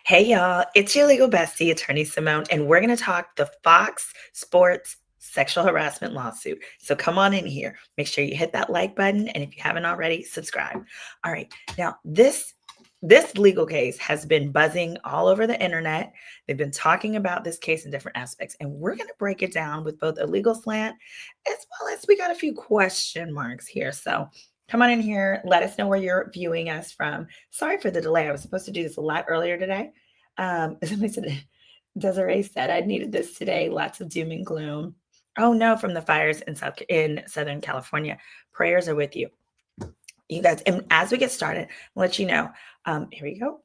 Hey y'all, it's your legal bestie, attorney Simone, and we're going to talk the Fox Sports sexual harassment lawsuit. So come on in here. Make sure you hit that like button, and if you haven't already, subscribe. All right. Now, this legal case has been buzzing all over the internet. They've been talking about this case in different aspects, and we're going to break it down with both a legal slant as well as we got a few question marks here. So come on in here. Let us know where you're viewing us from. Sorry for the delay. I was supposed to do this a lot earlier today. Somebody said, Desiree said, I needed this today. Lots of doom and gloom. Oh no, from the fires in Southern California. Prayers are with you. You guys, and as we get started, I'll let you know. Here we go.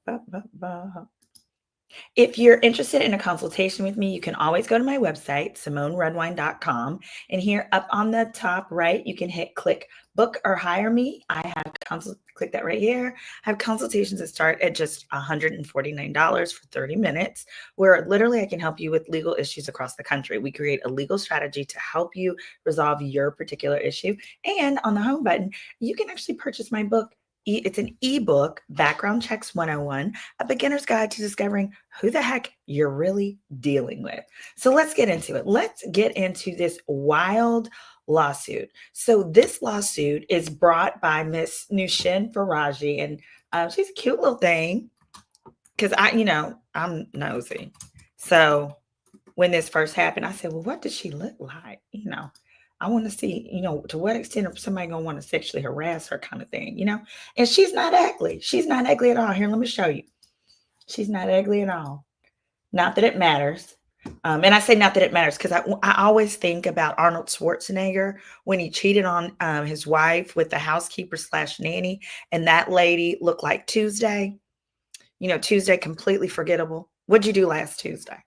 If you're interested in a consultation with me, you can always go to my website, simoneredwine.com. And here up on the top right, you can hit click book or hire me. I have click that right here. I have consultations that start at just $149 for 30 minutes, where literally I can help you with legal issues across the country. We create a legal strategy to help you resolve your particular issue. And on the home button, you can actually purchase my book. It's an ebook, Background Checks 101, a beginner's guide to discovering who the heck you're really dealing with. So let's get into it. Let's get into this wild lawsuit. So this lawsuit is brought by Miss Nushin Faraji, and she's a cute little thing because I'm nosy. So when this first happened, I said, well, what does she look like? I want to see, to what extent is somebody going to want to sexually harass her kind of thing, And she's not ugly. She's not ugly at all. Here, let me show you. She's not ugly at all. Not that it matters. And I say not that it matters because I always think about Arnold Schwarzenegger when he cheated on his wife with the housekeeper / nanny. And that lady looked like Tuesday. Tuesday, completely forgettable. What'd you do last Tuesday?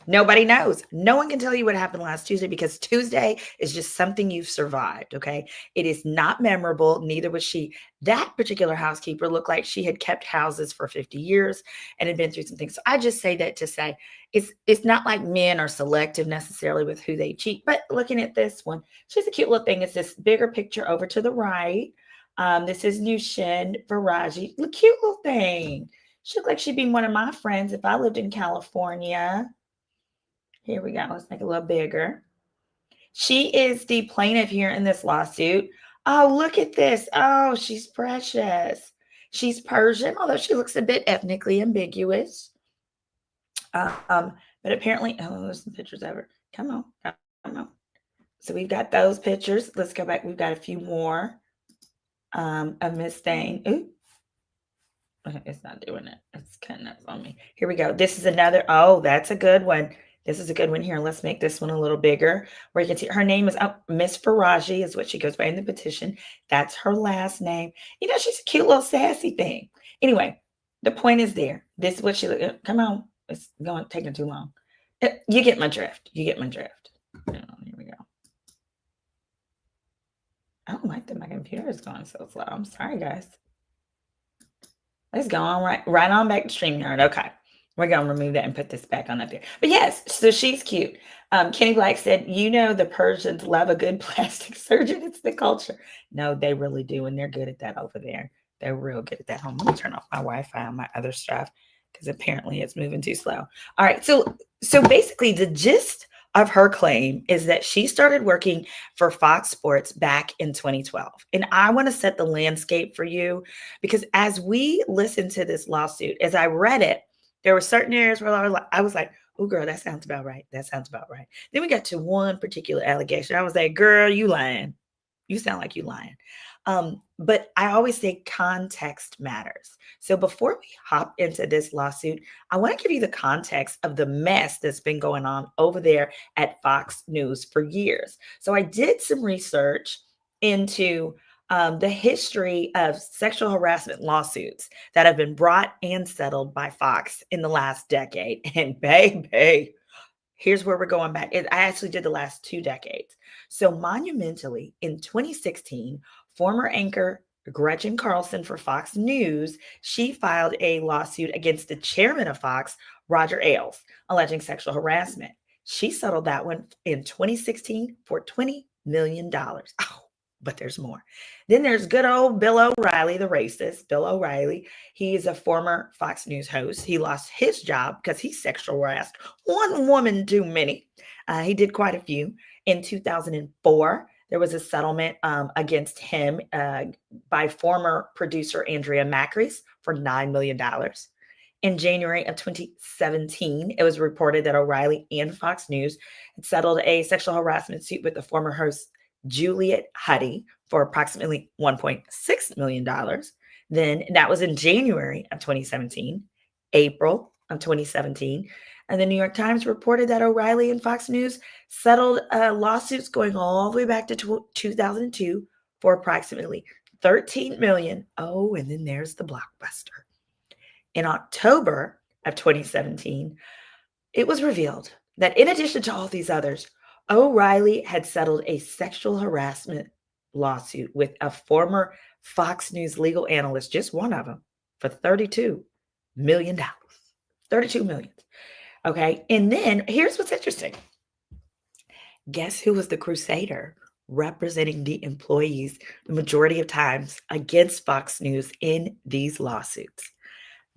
Nobody knows. No one can tell you what happened last Tuesday because Tuesday is just something you've survived, okay? It is not memorable. Neither was she. That particular housekeeper looked like she had kept houses for 50 years and had been through some things. So I just say that to say it's not like men are selective necessarily with who they cheat. But looking at this one, she's a cute little thing. It's this bigger picture over to the right. This is Nushin Faraji. Look, cute little thing. She looked like she'd be one of my friends if I lived in California. Here we go. Let's make it a little bigger. She is the plaintiff here in this lawsuit. Oh, look at this. Oh, she's precious. She's Persian, although she looks a bit ethnically ambiguous. But apparently, there's some pictures of her. Come on. So we've got those pictures. Let's go back. We've got a few more of Miss Thane. Ooh. It's not doing it. It's cutting up on me. Here we go. This is another. Oh, that's a good one. This is a good one here. Let's make this one a little bigger where you can see her name is Miss Faraji is what she goes by in the petition. That's her last name. She's a cute little sassy thing. Anyway, the point is there. This is what she look. Come on. It's taking too long. You get my drift. Here we go. I don't like that my computer is going so slow. I'm sorry, guys. Let's go on right on back to StreamYard. Okay. We're going to remove that and put this back on up there. But yes, so she's cute. Kenny Black said, the Persians love a good plastic surgeon. It's the culture. No, they really do. And they're good at that over there. They're real good at that. Let me turn off my Wi-Fi on my other stuff because apparently it's moving too slow. All right. So basically the gist of her claim is that she started working for Fox Sports back in 2012. And I want to set the landscape for you because as we listen to this lawsuit, as I read it, there were certain areas where I was like, oh, girl, that sounds about right. That sounds about right. Then we got to one particular allegation. I was like, girl, you lying. You sound like you lying. But I always say context matters. So before we hop into this lawsuit, I want to give you the context of the mess that's been going on over there at Fox News for years. So I did some research into the history of sexual harassment lawsuits that have been brought and settled by Fox in the last decade. And baby, here's where we're going back. I actually did the last 2 decades. So monumentally, in 2016, former anchor Gretchen Carlson for Fox News, she filed a lawsuit against the chairman of Fox, Roger Ailes, alleging sexual harassment. She settled that one in 2016 for $20 million. Oh, but there's more. Then there's good old Bill O'Reilly, the racist. Bill O'Reilly. He is a former Fox News host. He lost his job because he sexual harassed one woman too many. He did quite a few. In 2004, there was a settlement against him by former producer Andrea Macris for $9 million. In January of 2017, it was reported that O'Reilly and Fox News had settled a sexual harassment suit with the former host Juliet Huddy for approximately $1.6 million. Then that was in January of 2017, April of 2017. And the New York Times reported that O'Reilly and Fox News settled lawsuits going all the way back to 2002 for approximately $13 million. Oh, and then there's the blockbuster. In October of 2017, it was revealed that in addition to all these others, O'Reilly had settled a sexual harassment lawsuit with a former Fox News legal analyst, just one of them, for $32 million. $32 million. Okay. And then here's what's interesting. Guess who was the crusader representing the employees the majority of times against Fox News in these lawsuits?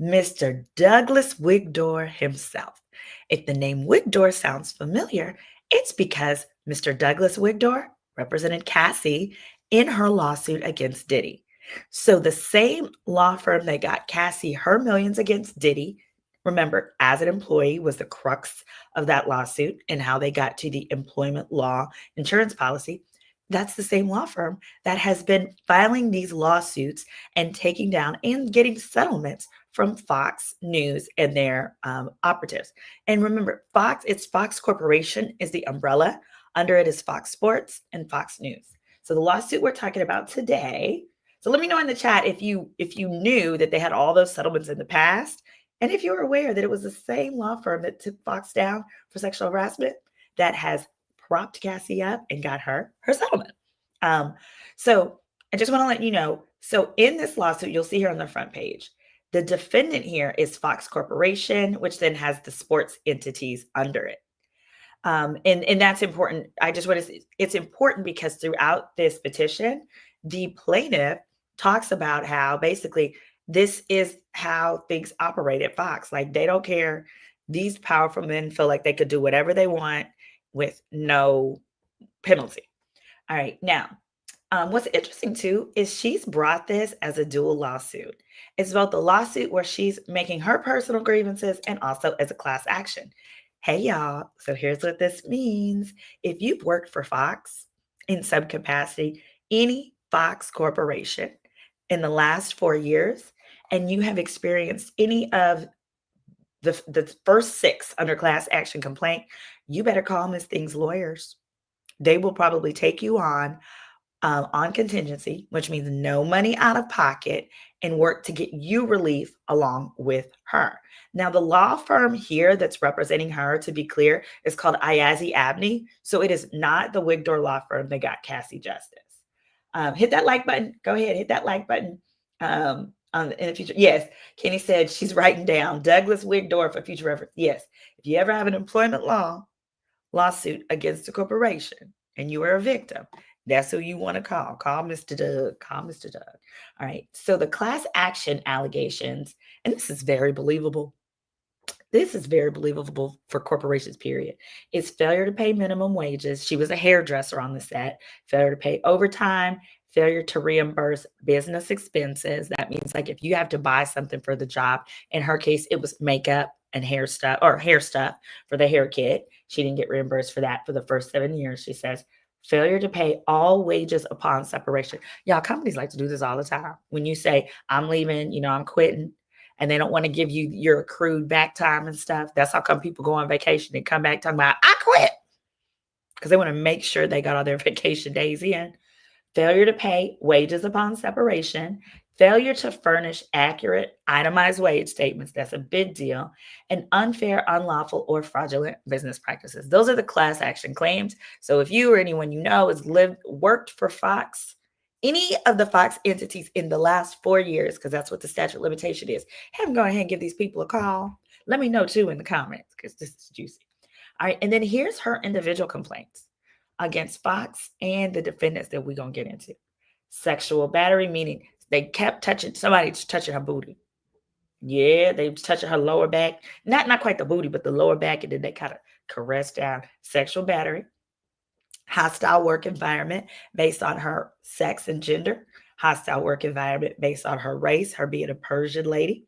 Mr. Douglas Wigdor himself. If the name Wigdor sounds familiar, it's because Mr. Douglas Wigdor represented Cassie in her lawsuit against Diddy. So the same law firm that got Cassie her millions against Diddy, remember, as an employee, was the crux of that lawsuit and how they got to the employment law insurance policy. That's the same law firm that has been filing these lawsuits and taking down and getting settlements from Fox News and their operatives. And remember, it's Fox Corporation is the umbrella. Under it is Fox Sports and Fox News. So the lawsuit we're talking about today. So let me know in the chat if you knew that they had all those settlements in the past, and if you were aware that it was the same law firm that took Fox down for sexual harassment that has propped Cassie up and got her settlement. So I just want to let you know. So in this lawsuit, you'll see here on the front page, the defendant here is Fox Corporation, which then has the sports entities under it. And that's important. I just want to say it's important because throughout this petition, the plaintiff talks about how basically this is how things operate at Fox. Like they don't care. These powerful men feel like they could do whatever they want with no penalty. All right. Now, what's interesting too is she's brought this as a dual lawsuit. It's both a lawsuit where she's making her personal grievances and also as a class action. Hey, y'all. So here's what this means. If you've worked for Fox in some capacity, any Fox corporation in the last 4 years, and you have experienced any of the first 6 under class action complaint, you better call Ms. Thing's lawyers. They will probably take you on contingency, which means no money out of pocket, and work to get you relief along with her. Now, the law firm here that's representing her, to be clear, is called Ayazi Abney. So it is not the Wigdor law firm that got Cassie justice. Hit that like button. Go ahead, hit that like button. In the future. Yes, Kenny said she's writing down Douglas Wigdor for future reference. Yes, if you ever have an employment law lawsuit against a corporation and you are a victim, that's who you want to call. Call Mr. Doug. Call Mr. Doug. All right. So the class action allegations, and this is very believable. This is very believable for corporations, period. It's failure to pay minimum wages. She was a hairdresser on the set. Failure to pay overtime. Failure to reimburse business expenses. That means like if you have to buy something for the job, in her case, it was makeup and hair stuff for the hair kit. She didn't get reimbursed for that for the first 7 years, she says. Failure to pay all wages upon separation. Y'all, companies like to do this all the time. When you say, I'm leaving, I'm quitting, and they don't want to give you your accrued back time and stuff. That's how come people go on vacation and come back talking about, I quit. Because they want to make sure they got all their vacation days in. Failure to pay wages upon separation. Failure to furnish accurate, itemized wage statements. That's a big deal. And unfair, unlawful, or fraudulent business practices. Those are the class action claims. So if you or anyone you know has worked for Fox, any of the Fox entities in the last 4 years, because that's what the statute of limitation is, have them go ahead and give these people a call. Let me know too in the comments, because this is juicy. All right. And then here's her individual complaints. against Fox and the defendants that we're going to get into. Sexual battery, meaning they kept touching her booty. Yeah, they was touching her lower back. Not quite the booty, but the lower back, and then they kind of caressed down. Sexual battery. Hostile work environment based on her sex and gender. Hostile work environment based on her race, her being a Persian lady.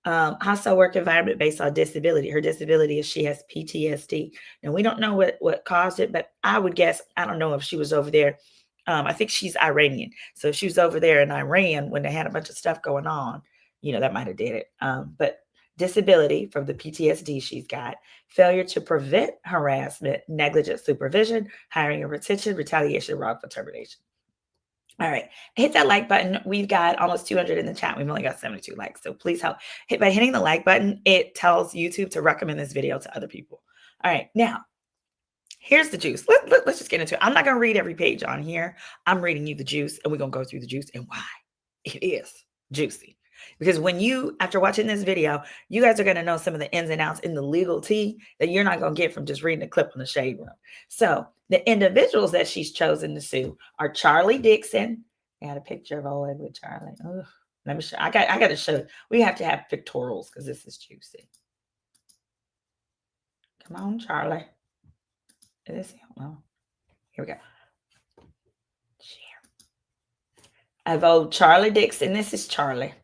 Hostile work environment based on disability. Her disability is she has PTSD. And we don't know what caused it, but I would guess, I don't know if she was over there. I think she's Iranian. So if she was over there in Iran when they had a bunch of stuff going on, that might have did it. But disability from the PTSD she's got, failure to prevent harassment, negligent supervision, hiring and retention, retaliation, wrongful termination. All right. Hit that like button. We've got almost 200 in the chat. We've only got 72 likes. So please help. By hitting the like button, it tells YouTube to recommend this video to other people. All right. Now, here's the juice. Let's just get into it. I'm not going to read every page on here. I'm reading you the juice, and we're going to go through the juice and why it is juicy. Because after watching this video, you guys are going to know some of the ins and outs in the legal tea that you're not going to get from just reading a clip on the Shade Room. So the individuals that she's chosen to sue are Charlie Dixon. I got a picture of old with Charlie. Ugh. Let me show. I got to show. We have to have pictorials because this is juicy. Come on, Charlie. Is this? Oh, here we go. Share. Of old Charlie Dixon. This is Charlie.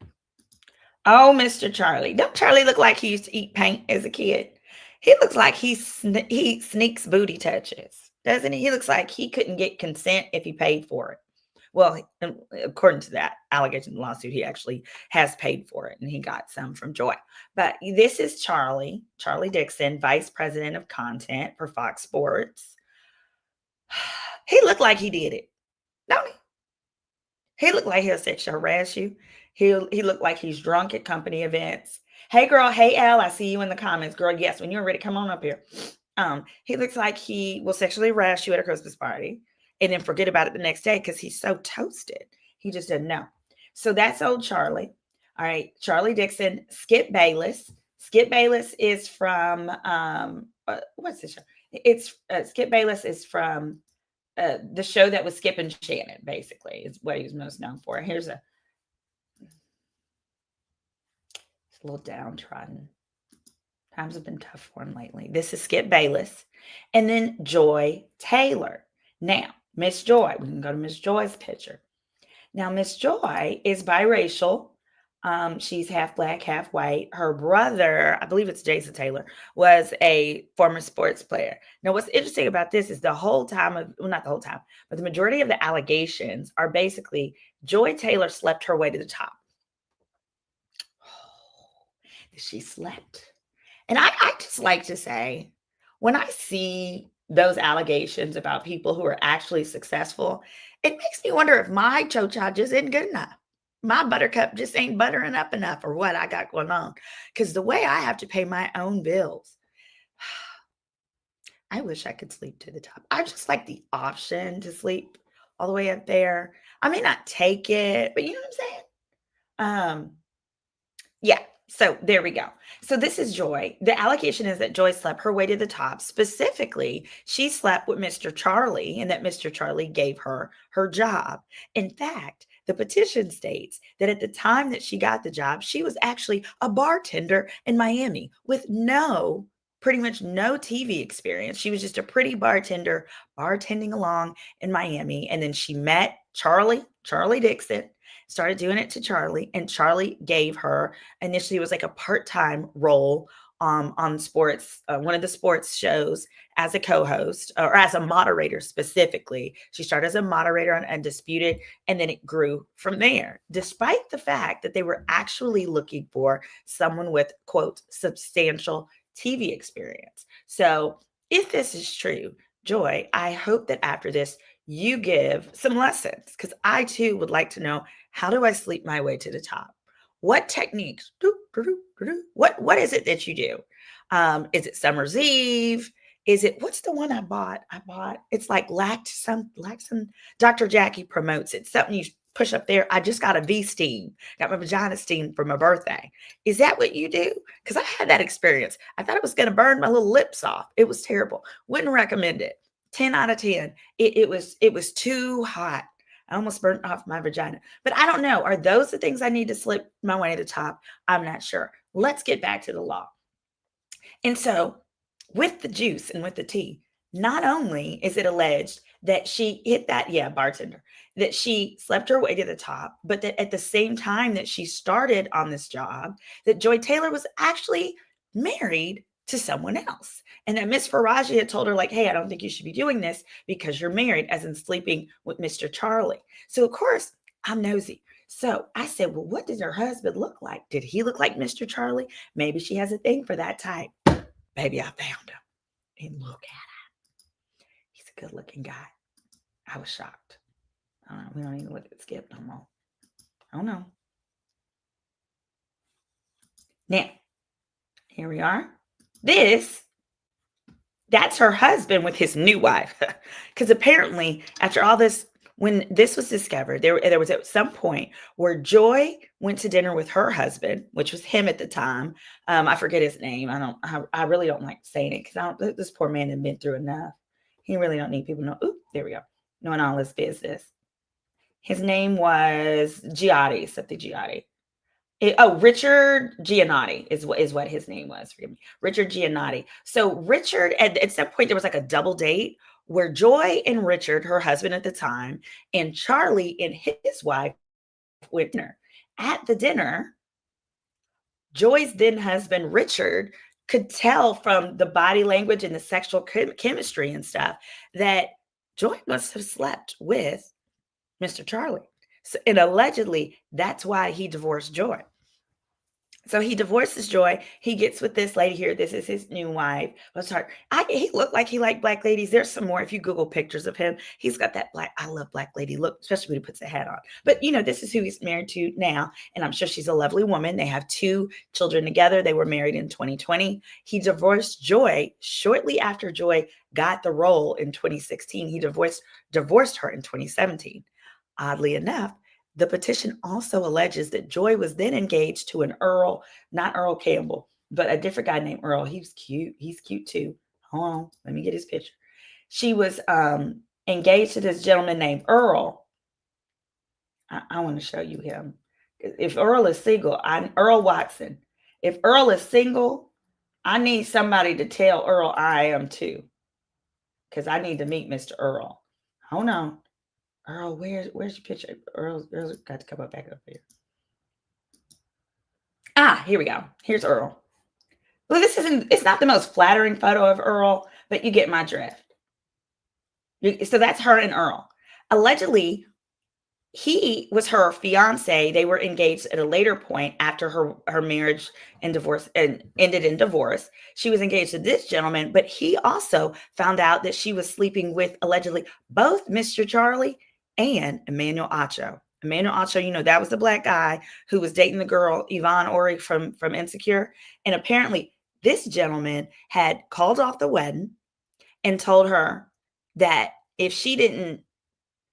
Oh, Mr. Charlie. Don't Charlie look like he used to eat paint as a kid? He looks like he sneaks booty touches, doesn't he? He looks like he couldn't get consent if he paid for it. Well, according to that allegation lawsuit, he actually has paid for it, and he got some from Joy. But this is Charlie Dixon, Vice President of Content for Fox Sports. He looked like he did it, don't he? He looked like he'll sexually harass you. He looked like he's drunk at company events. Hey, girl. Hey, Al. I see you in the comments, girl. Yes, when you're ready, come on up here. He looks like he will sexually harass you at a Christmas party and then forget about it the next day because he's so toasted. He just doesn't know. So that's old Charlie. All right, Charlie Dixon. Skip Bayless. Skip Bayless is from what's this show? It's Skip Bayless is from the show that was Skip and Shannon. Basically, is what he was most known for. Here's a little downtrodden. Times have been tough for him lately. This is Skip Bayless. And then Joy Taylor. Now, Miss Joy. We can go to Miss Joy's picture. Now, Miss Joy is biracial. She's half black, half white. Her brother, I believe it's Jason Taylor, was a former sports player. Now, what's interesting about this is not the whole time, but the majority of the allegations are basically Joy Taylor slept her way to the top. She slept. And I just like to say, when I see those allegations about people who are actually successful, it makes me wonder if my cho-cha just isn't good enough. My buttercup just ain't buttering up enough or what I got going on. Because the way I have to pay my own bills, I wish I could sleep to the top. I just like the option to sleep all the way up there. I may not take it, but you know what I'm saying? Yeah. So there we go. So this is Joy. The allegation is that Joy slept her way to the top. Specifically, she slept with Mr. Charlie and that Mr. Charlie gave her her job. In fact, the petition states that at the time that she got the job, she was actually a bartender in Miami with pretty much no TV experience. She was just a pretty bartender bartending along in Miami. And then she met Charlie Dixon, started doing it to Charlie, and Charlie gave her, initially it was like a part-time role on sports, one of the sports shows as a co-host or as a moderator specifically. She started as a moderator on Undisputed, and then it grew from there, despite the fact that they were actually looking for someone with, quote, substantial TV experience. So if this is true, Joy, I hope that after this, you give some lessons, because I too would like to know, how do I sleep my way to the top? What techniques? What is it that you do? Is it Summer's Eve? What's the one I bought? It's like Lactum. Dr. Jackie promotes it. Something you push up there. I just got a V-steam. Got my vagina steam for my birthday. Is that what you do? Because I had that experience. I thought it was going to burn my little lips off. It was terrible. Wouldn't recommend it. 10 out of 10. It was too hot. I almost burnt off my vagina. But I don't know. Are those the things I need to slip my way to the top? I'm not sure. Let's get back to the law. And so, with the juice and with the tea, not only is it alleged that she hit that, yeah, bartender, that she slept her way to the top, but that at the same time that she started on this job, that Joy Taylor was actually married to someone else. And that Miss Faraji had told her, like, hey, I don't think you should be doing this because you're married, as in sleeping with Mr. Charlie. So, of course, I'm nosy. So I said, well, what did her husband look like? Did he look like Mr. Charlie? Maybe she has a thing for that type. Baby, I found him. And look at him. He's a good looking guy. I was shocked. We don't even look at Skip no more. Oh no. Now, here we are. That's her husband with his new wife. Because apparently, after all this, when this was discovered, there was at some point where Joy went to dinner with her husband, which was him at the time. I forget his name. I really don't like saying it because this poor man had been through enough. He really don't need people to know. Ooh, there we go. Knowing all his business. His name was Giotti, something Giotti. Richard Giannotti is what his name was. Forgive me, Richard Giannotti. So Richard, at some point, there was like a double date where Joy and Richard, her husband at the time, and Charlie and his wife went to dinner. At the dinner, Joy's then husband Richard could tell from the body language and the sexual chemistry and stuff that Joy must have slept with Mr. Charlie. So, and allegedly, that's why he divorced Joy. So he divorces Joy. He gets with this lady here. This is his new wife. Let's start. He looked like he liked black ladies. There's some more. If you Google pictures of him, he's got that black, I love black lady look, especially when he puts a hat on. But, this is who he's married to now. And I'm sure she's a lovely woman. They have 2 children together. They were married in 2020. He divorced Joy shortly after Joy got the role in 2016. He divorced her in 2017. Oddly enough, the petition also alleges that Joy was then engaged to an Earl, not Earl Campbell, but a different guy named Earl. He was cute. He's cute too. Hold on. Let me get his picture. She was engaged to this gentleman named Earl. I want to show you him. If Earl is single, Earl Watson. If Earl is single, I need somebody to tell Earl I am too. Because I need to meet Mr. Earl. Hold on. Earl, where's your picture? Earl's got to come up back up here. Here we go. Here's Earl. Well, it's not the most flattering photo of Earl, but you get my drift. So that's her and Earl. Allegedly, he was her fiance. They were engaged at a later point after her marriage and divorce and ended in divorce. She was engaged to this gentleman, but he also found out that she was sleeping with allegedly both Mr. Charlie and Emmanuel Acho. Emmanuel Acho, that was the black guy who was dating the girl Yvonne Orry from Insecure. And apparently this gentleman had called off the wedding and told her that if she didn't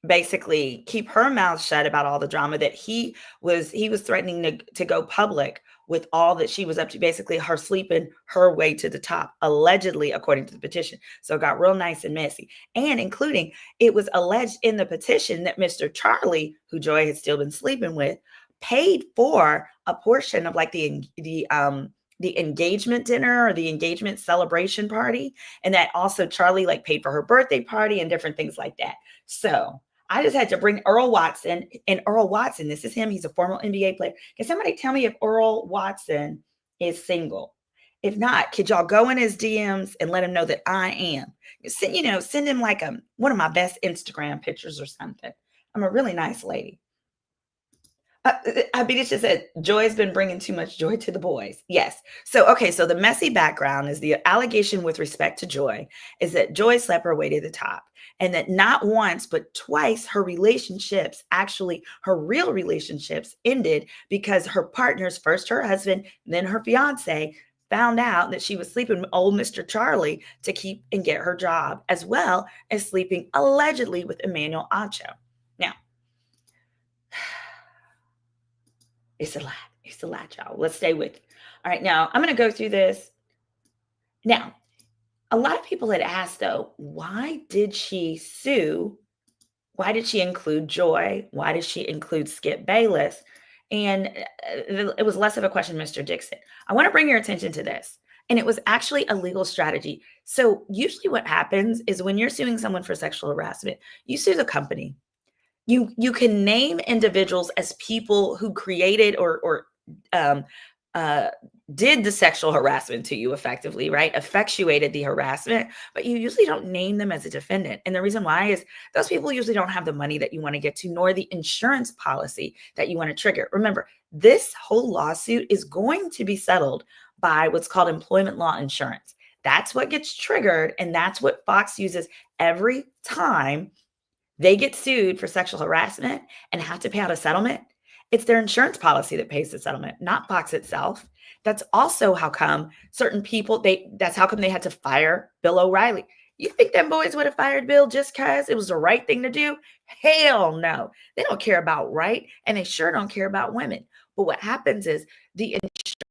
basically keep her mouth shut about all the drama, that he was threatening to go public with all that she was up to, basically her sleeping her way to the top, allegedly, according to the petition. So it got real nice and messy. And including, it was alleged in the petition that Mr. Charlie, who Joy had still been sleeping with, paid for a portion of like the engagement dinner or the engagement celebration party. And that also Charlie like paid for her birthday party and different things like that. So I just had to bring Earl Watson. And Earl Watson, this is him. He's a former NBA player. Can somebody tell me if Earl Watson is single? If not, could y'all go in his DMs and let him know that I am? Send him like one of my best Instagram pictures or something. I'm a really nice lady. I mean, it's just that Joy has been bringing too much joy to the boys. Yes. So, okay. So the messy background is the allegation with respect to Joy is that Joy slept her way to the top, and that not once, but twice her relationships, actually her real relationships, ended because her partners, first her husband, then her fiance, found out that she was sleeping with old Mr. Charlie to keep and get her job, as well as sleeping allegedly with Emmanuel Acho. Now, it's a lot. It's a lot, y'all. Let's stay with it. All right. Now, I'm going to go through this. Now, A lot of people had asked, though, why did she sue? Why did she include Joy? Why did she include Skip Bayless? And it was less of a question, Mr. Dixon. I want to bring your attention to this. And it was actually a legal strategy. So, usually, what happens is when you're suing someone for sexual harassment, you sue the company. You can name individuals as people who created or um, uh, did the sexual harassment to you effectively, right? Effectuated the harassment, but you usually don't name them as a defendant. And the reason why is those people usually don't have the money that you want to get to, nor the insurance policy that you want to trigger. Remember, this whole lawsuit is going to be settled by what's called employment law insurance. That's what gets triggered, and that's what Fox uses every time they get sued for sexual harassment and have to pay out a settlement. It's their insurance policy that pays the settlement, not Fox itself. That's also how come certain people, that's how come they had to fire Bill O'Reilly. You think them boys would have fired Bill just because it was the right thing to do? Hell no. They don't care about right, and they sure don't care about women. But what happens is the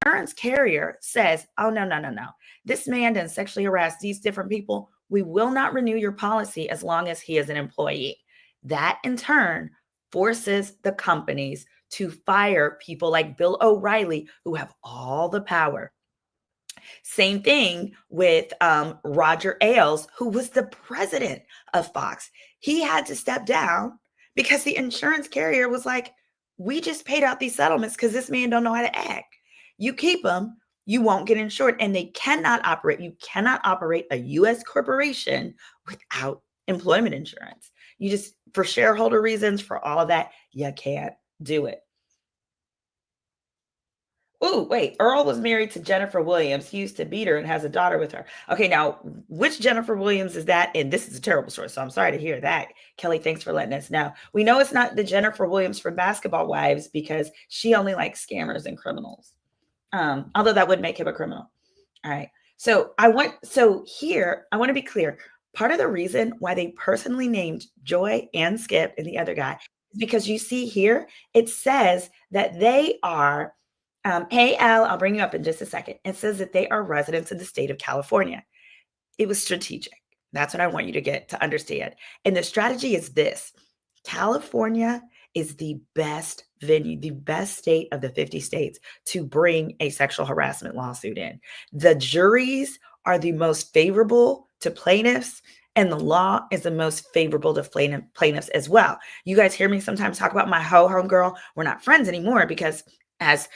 insurance carrier says, oh, no, no, no, no. This man done sexually harassed these different people. We will not renew your policy as long as he is an employee. That in turn forces the companies to fire people like Bill O'Reilly, who have all the power. Same thing with Roger Ailes, who was the president of Fox. He had to step down because the insurance carrier was like, we just paid out these settlements because this man don't know how to act. You keep him, you won't get insured. And they cannot operate. You cannot operate a U.S. corporation without employment insurance. You just, for shareholder reasons, for all of that, you can't do it. Oh, wait, Earl was married to Jennifer Williams. He used to beat her and has a daughter with her. Okay, now, which Jennifer Williams is that? And this is a terrible story, so I'm sorry to hear that. Kelly, thanks for letting us know. We know it's not the Jennifer Williams from Basketball Wives because she only likes scammers and criminals. Although that would make him a criminal. All right. So here, I want to be clear. Part of the reason why they personally named Joy and Skip and the other guy is because you see here, it says that they are hey, Al, I'll bring you up in just a second. It says that they are residents of the state of California. It was strategic. That's what I want you to get to understand. And the strategy is this: California is the best venue, the best state of the 50 states to bring a sexual harassment lawsuit in. The juries are the most favorable to plaintiffs, and the law is the most favorable to plaintiffs as well. You guys hear me sometimes talk about my ho-hum girl. We're not friends anymore because as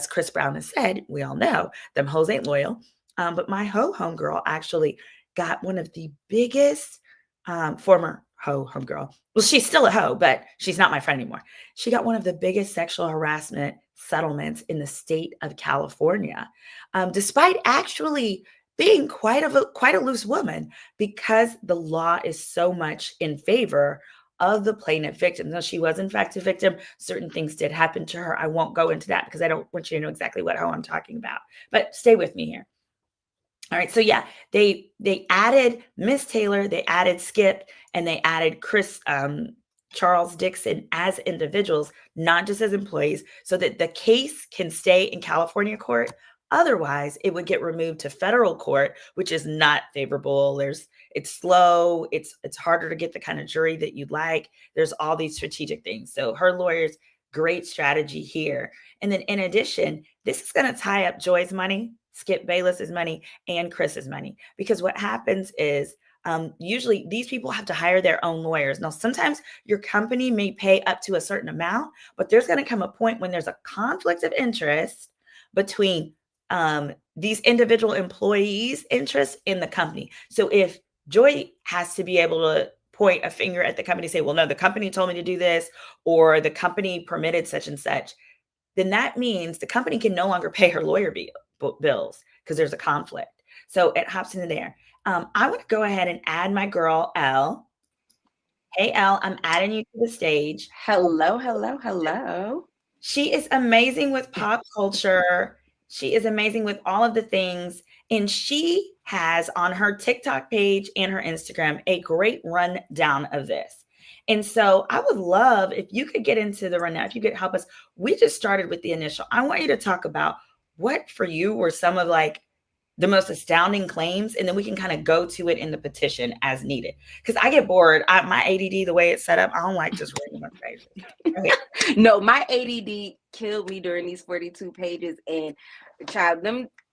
Chris Brown has said, we all know them hoes ain't loyal. But my ho-hum girl actually got one of the biggest former ho-hum girl. Well, she's still a hoe, but she's not my friend anymore. She got one of the biggest sexual harassment settlements in the state of California, despite actually being quite a loose woman, because the law is so much in favor of the plaintiff victim. Though she was in fact a victim, certain things did happen to her. I won't go into that because I don't want you to know exactly what hoe I'm talking about. But stay with me here. All right, so yeah, they added Miss Taylor, they added Skip, and they added Chris Charles Dixon as individuals, not just as employees, so that the case can stay in California court. Otherwise, it would get removed to federal court, which is not favorable. It's slow. It's harder to get the kind of jury that you'd like. There's all these strategic things. So her lawyers, great strategy here. And then in addition, this is going to tie up Joy's money, Skip Bayless's money, and Chris's money. Because what happens is usually these people have to hire their own lawyers. Now, sometimes your company may pay up to a certain amount, but there's going to come a point when there's a conflict of interest between these individual employees' interests in the company. So if Joy has to be able to point a finger at the company, say, well, no, the company told me to do this, or the company permitted such and such, then that means the company can no longer pay her lawyer bills because there's a conflict. So it hops into there. I want to go ahead and add my girl, Elle. Hey, Elle, I'm adding you to the stage. Hello, hello, hello. She is amazing with pop culture. She is amazing with all of the things. And she has on her TikTok page and her Instagram a great rundown of this. And so I would love if you could get into the rundown, if you could help us. We just started with the initial. I want you to talk about what for you were some of like the most astounding claims, and then we can kind of go to it in the petition as needed. Because I get bored. My ADD, the way it's set up, I don't like just reading my pages. Okay. No, my ADD killed me during these 42 pages. And child,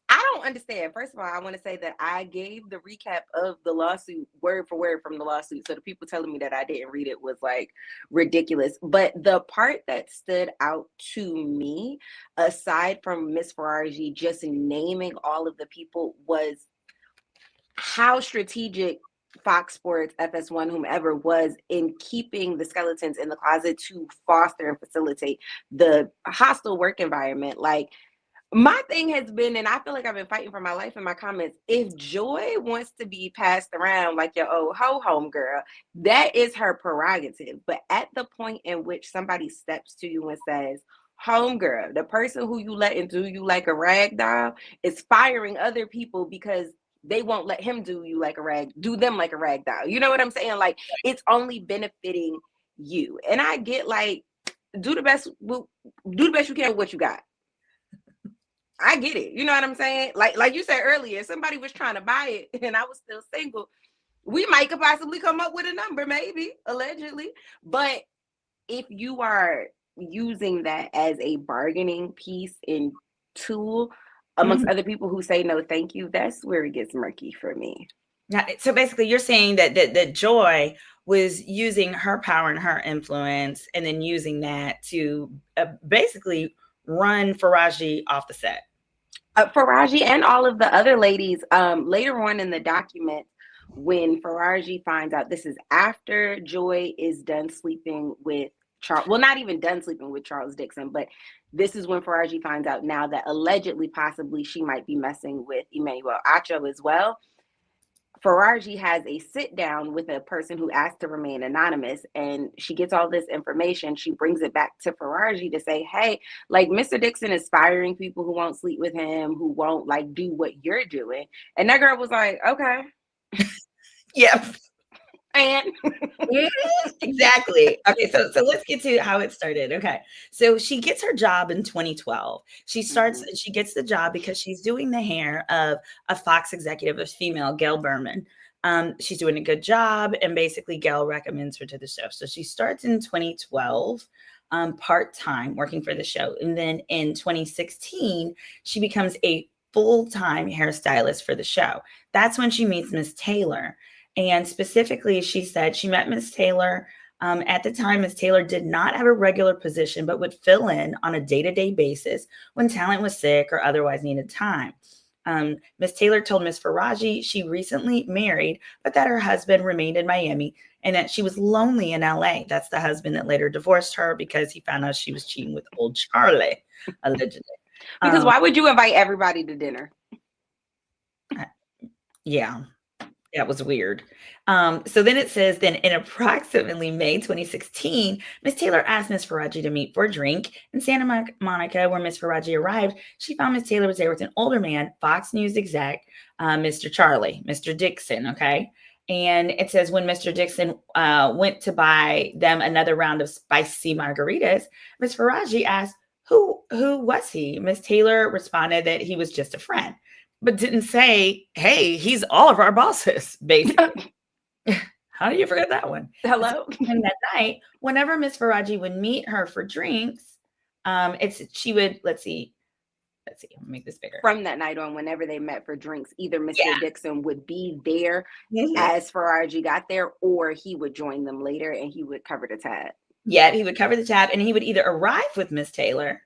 I don't understand. First of all, I want to say that I gave the recap of the lawsuit word for word from the lawsuit. So the people telling me that I didn't read it was like ridiculous. But the part that stood out to me, aside from Miss Faragi just naming all of the people, was how strategic Fox Sports, FS1, whomever was in keeping the skeletons in the closet to foster and facilitate the hostile work environment. Like, my thing has been, and I feel like I've been fighting for my life in my comments, if Joy wants to be passed around like your old home girl, that is her prerogative. But at the point in which somebody steps to you and says, home girl, the person who you letting do you like a rag doll is firing other people because they won't let him do them like a rag doll. You know what I'm saying? Like, it's only benefiting you. And I get, like, do the best you can with what you got. I get it. You know what I'm saying? Like you said earlier, if somebody was trying to buy it and I was still single, we might could possibly come up with a number, maybe, allegedly. But if you are using that as a bargaining piece and tool amongst other people who say no thank you, that's where it gets murky for me. Yeah, so basically you're saying that Joy was using her power and her influence and then using that to basically run Faragi off the set. Faragi and all of the other ladies, later on in the document, when Faragi finds out, this is after Joy is done sleeping with Charles, well, not even done sleeping with Charles Dixon, but this is when Faragi finds out now that allegedly, possibly, she might be messing with Emmanuel Acho as well. Faragi has a sit down with a person who asked to remain anonymous, and she gets all this information. She brings it back to Faragi to say, hey, like, Mr. Dixon is firing people who won't sleep with him, who won't like do what you're doing. And that girl was like, okay. Yep. And exactly. Okay, so let's get to how it started. Okay, so she gets her job in 2012. She gets the job because she's doing the hair of a Fox executive, a female, Gail Berman. She's doing a good job, and basically Gail recommends her to the show. So she starts in 2012, part-time, working for the show. And then in 2016, she becomes a full-time hairstylist for the show. That's when she meets Miss Taylor. And specifically, she said she met Miss Taylor. At the time, Miss Taylor did not have a regular position, but would fill in on a day-to-day basis when talent was sick or otherwise needed time. Miss Taylor told Miss Faragi she recently married, but that her husband remained in Miami and that she was lonely in LA. That's the husband that later divorced her because he found out she was cheating with old Charlie, allegedly. Because why would you invite everybody to dinner? Yeah. That was weird. So then it says, then in approximately May 2016, Miss Taylor asked Miss Faragi to meet for a drink in Santa Monica, where Miss Faragi arrived. She found Miss Taylor was there with an older man, Fox News exec, Mr. Charlie, Mr. Dixon, okay? And it says when Mr. Dixon went to buy them another round of spicy margaritas, Miss Faragi asked, who was he? Miss Taylor responded that he was just a friend, but didn't say, hey, he's all of our bosses, basically. How do you forget that one? Hello? And that night, whenever Miss Faragi would meet her for drinks, she would, let's see, I'll make this bigger. From that night on, whenever they met for drinks, either Mr. Dixon would be there as Faragi got there, or he would join them later and he would cover the tab. Yeah, he would cover the tab, and he would either arrive with Miss Taylor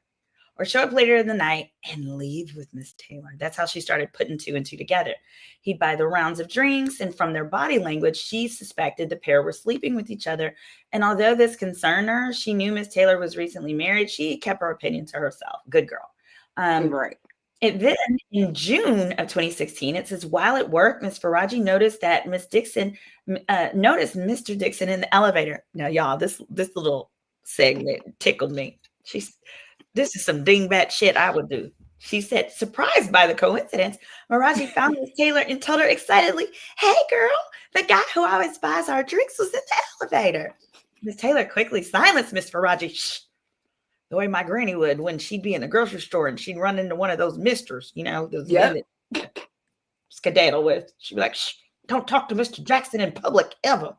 or show up later in the night and leave with Miss Taylor. That's how she started putting two and two together. He'd buy the rounds of drinks, and from their body language, she suspected the pair were sleeping with each other. And although this concerned her, she knew Miss Taylor was recently married. She kept her opinion to herself. Good girl. Right. And then in June of 2016, it says, while at work, Miss Faragi noticed that Miss Dixon noticed Mr. Dixon in the elevator. Now, y'all, this little segment tickled me. This is some dingbat shit I would do. She said, surprised by the coincidence, Faragi found Miss Taylor and told her excitedly, hey, girl, the guy who always buys our drinks was in the elevator. Miss Taylor quickly silenced Miss Faragi. Shh. The way my granny would when she'd be in the grocery store and she'd run into one of those misters, those men that skedaddle with. She'd be like, shh, don't talk to Mr. Jackson in public ever.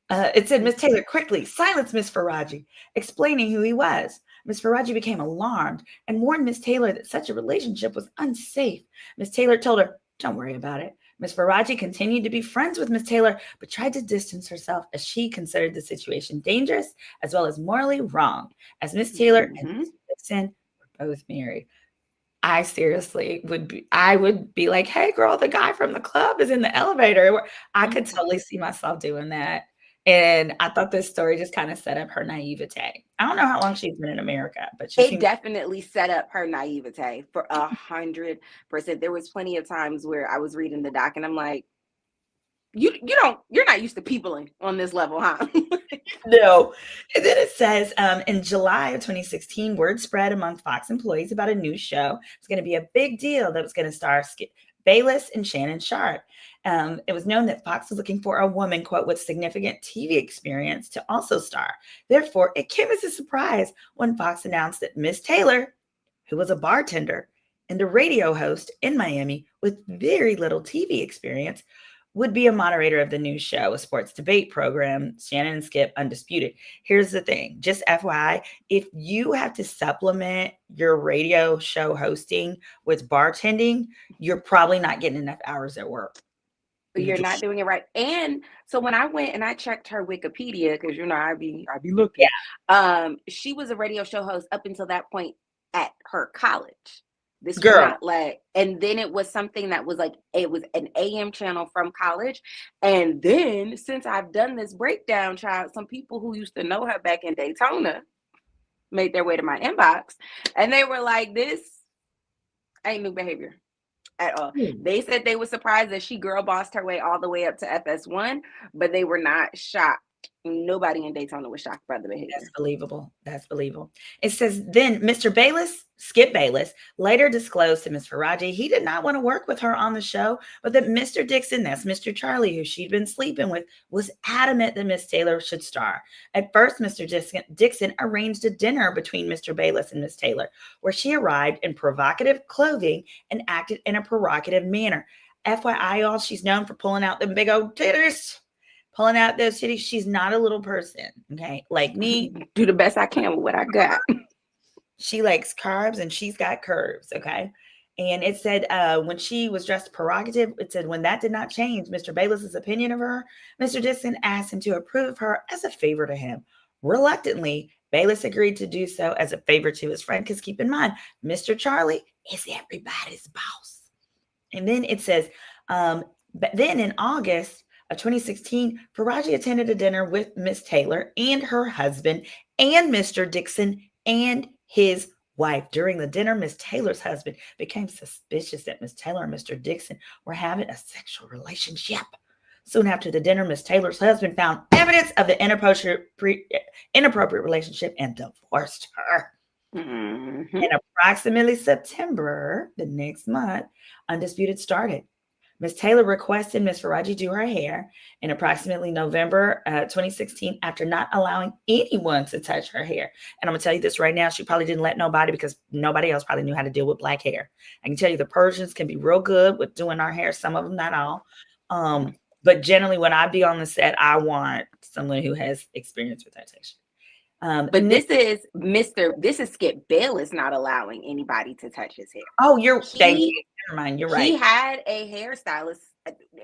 It said, Miss Taylor quickly silenced Miss Faraji, explaining who he was. Miss Faraji became alarmed and warned Miss Taylor that such a relationship was unsafe. Miss Taylor told her, don't worry about it. Miss Faraji continued to be friends with Miss Taylor, but tried to distance herself as she considered the situation dangerous as well as morally wrong, as Miss Taylor and Mr. Dixon were both married. I seriously would be like, hey girl, the guy from the club is in the elevator. I could totally see myself doing that. And I thought this story just kind of set up her naivete. I don't know how long she's been in America, but it definitely set up her naivete for 100%. There was plenty of times where I was reading the doc and I'm like, you're not used to peopling on this level, huh? No. And then it says, in July of 2016, word spread among Fox employees about a new show. It's going to be a big deal that was going to star Skip Bayless and Shannon Sharpe. It was known that Fox was looking for a woman, quote, with significant TV experience to also star. Therefore, it came as a surprise when Fox announced that Miss Taylor, who was a bartender and a radio host in Miami with very little TV experience, would be a moderator of the new show, a sports debate program, Shannon and Skip Undisputed. Here's the thing, just FYI, if you have to supplement your radio show hosting with bartending, you're probably not getting enough hours at work. You're not doing it right. And so when I went and I checked her Wikipedia, because I'd be looking. Yeah. She was a radio show host up until that point at her college. This was not like, and then it was something that was like, it was an AM channel from college. And then since I've done this breakdown, child, some people who used to know her back in Daytona made their way to my inbox and they were like, this ain't new behavior at all. They said they were surprised that she girl bossed her way all the way up to FS1, but they were not shocked. Nobody in Daytona was shocked by the behavior. That's believable. That's believable. It says, then Mr. Bayless, Skip Bayless, later disclosed to Miss Faraji he did not want to work with her on the show, but that Mr. Dixon, that's Mr. Charlie, who she'd been sleeping with, was adamant that Miss Taylor should star. At first, Mr. Dixon arranged a dinner between Mr. Bayless and Miss Taylor, where she arrived in provocative clothing and acted in a provocative manner. FYI, y'all, she's known for pulling out them big old titties. Pulling out those titties. She's not a little person, okay? Like me. Do the best I can with what I got. She likes carbs and she's got curves, okay? And it said when she was dressed provocative, it said when that did not change Mr. Bayless's opinion of her, Mr. Dixon asked him to approve of her as a favor to him. Reluctantly, Bayless agreed to do so as a favor to his friend, because keep in mind, Mr. Charlie is everybody's boss. And then it says, but then in August of 2016, Faraji attended a dinner with Miss Taylor and her husband and Mr. Dixon and his wife. During the dinner, Miss Taylor's husband became suspicious that Miss Taylor and Mr. Dixon were having a sexual relationship. Soon after the dinner, Miss Taylor's husband found evidence of the inappropriate relationship and divorced her. Mm-hmm. In approximately September, the next month, Undisputed started. Miss Taylor requested Miss Faraji do her hair in approximately November 2016 after not allowing anyone to touch her hair. And I'm going to tell you this right now. She probably didn't let nobody because nobody else probably knew how to deal with black hair. I can tell you the Persians can be real good with doing our hair. Some of them, not all. But generally, when I be on the set, I want someone who has experience with that texture. But this is Skip Bayless not allowing anybody to touch his hair. Oh, never mind. You're right. He had a hairstylist,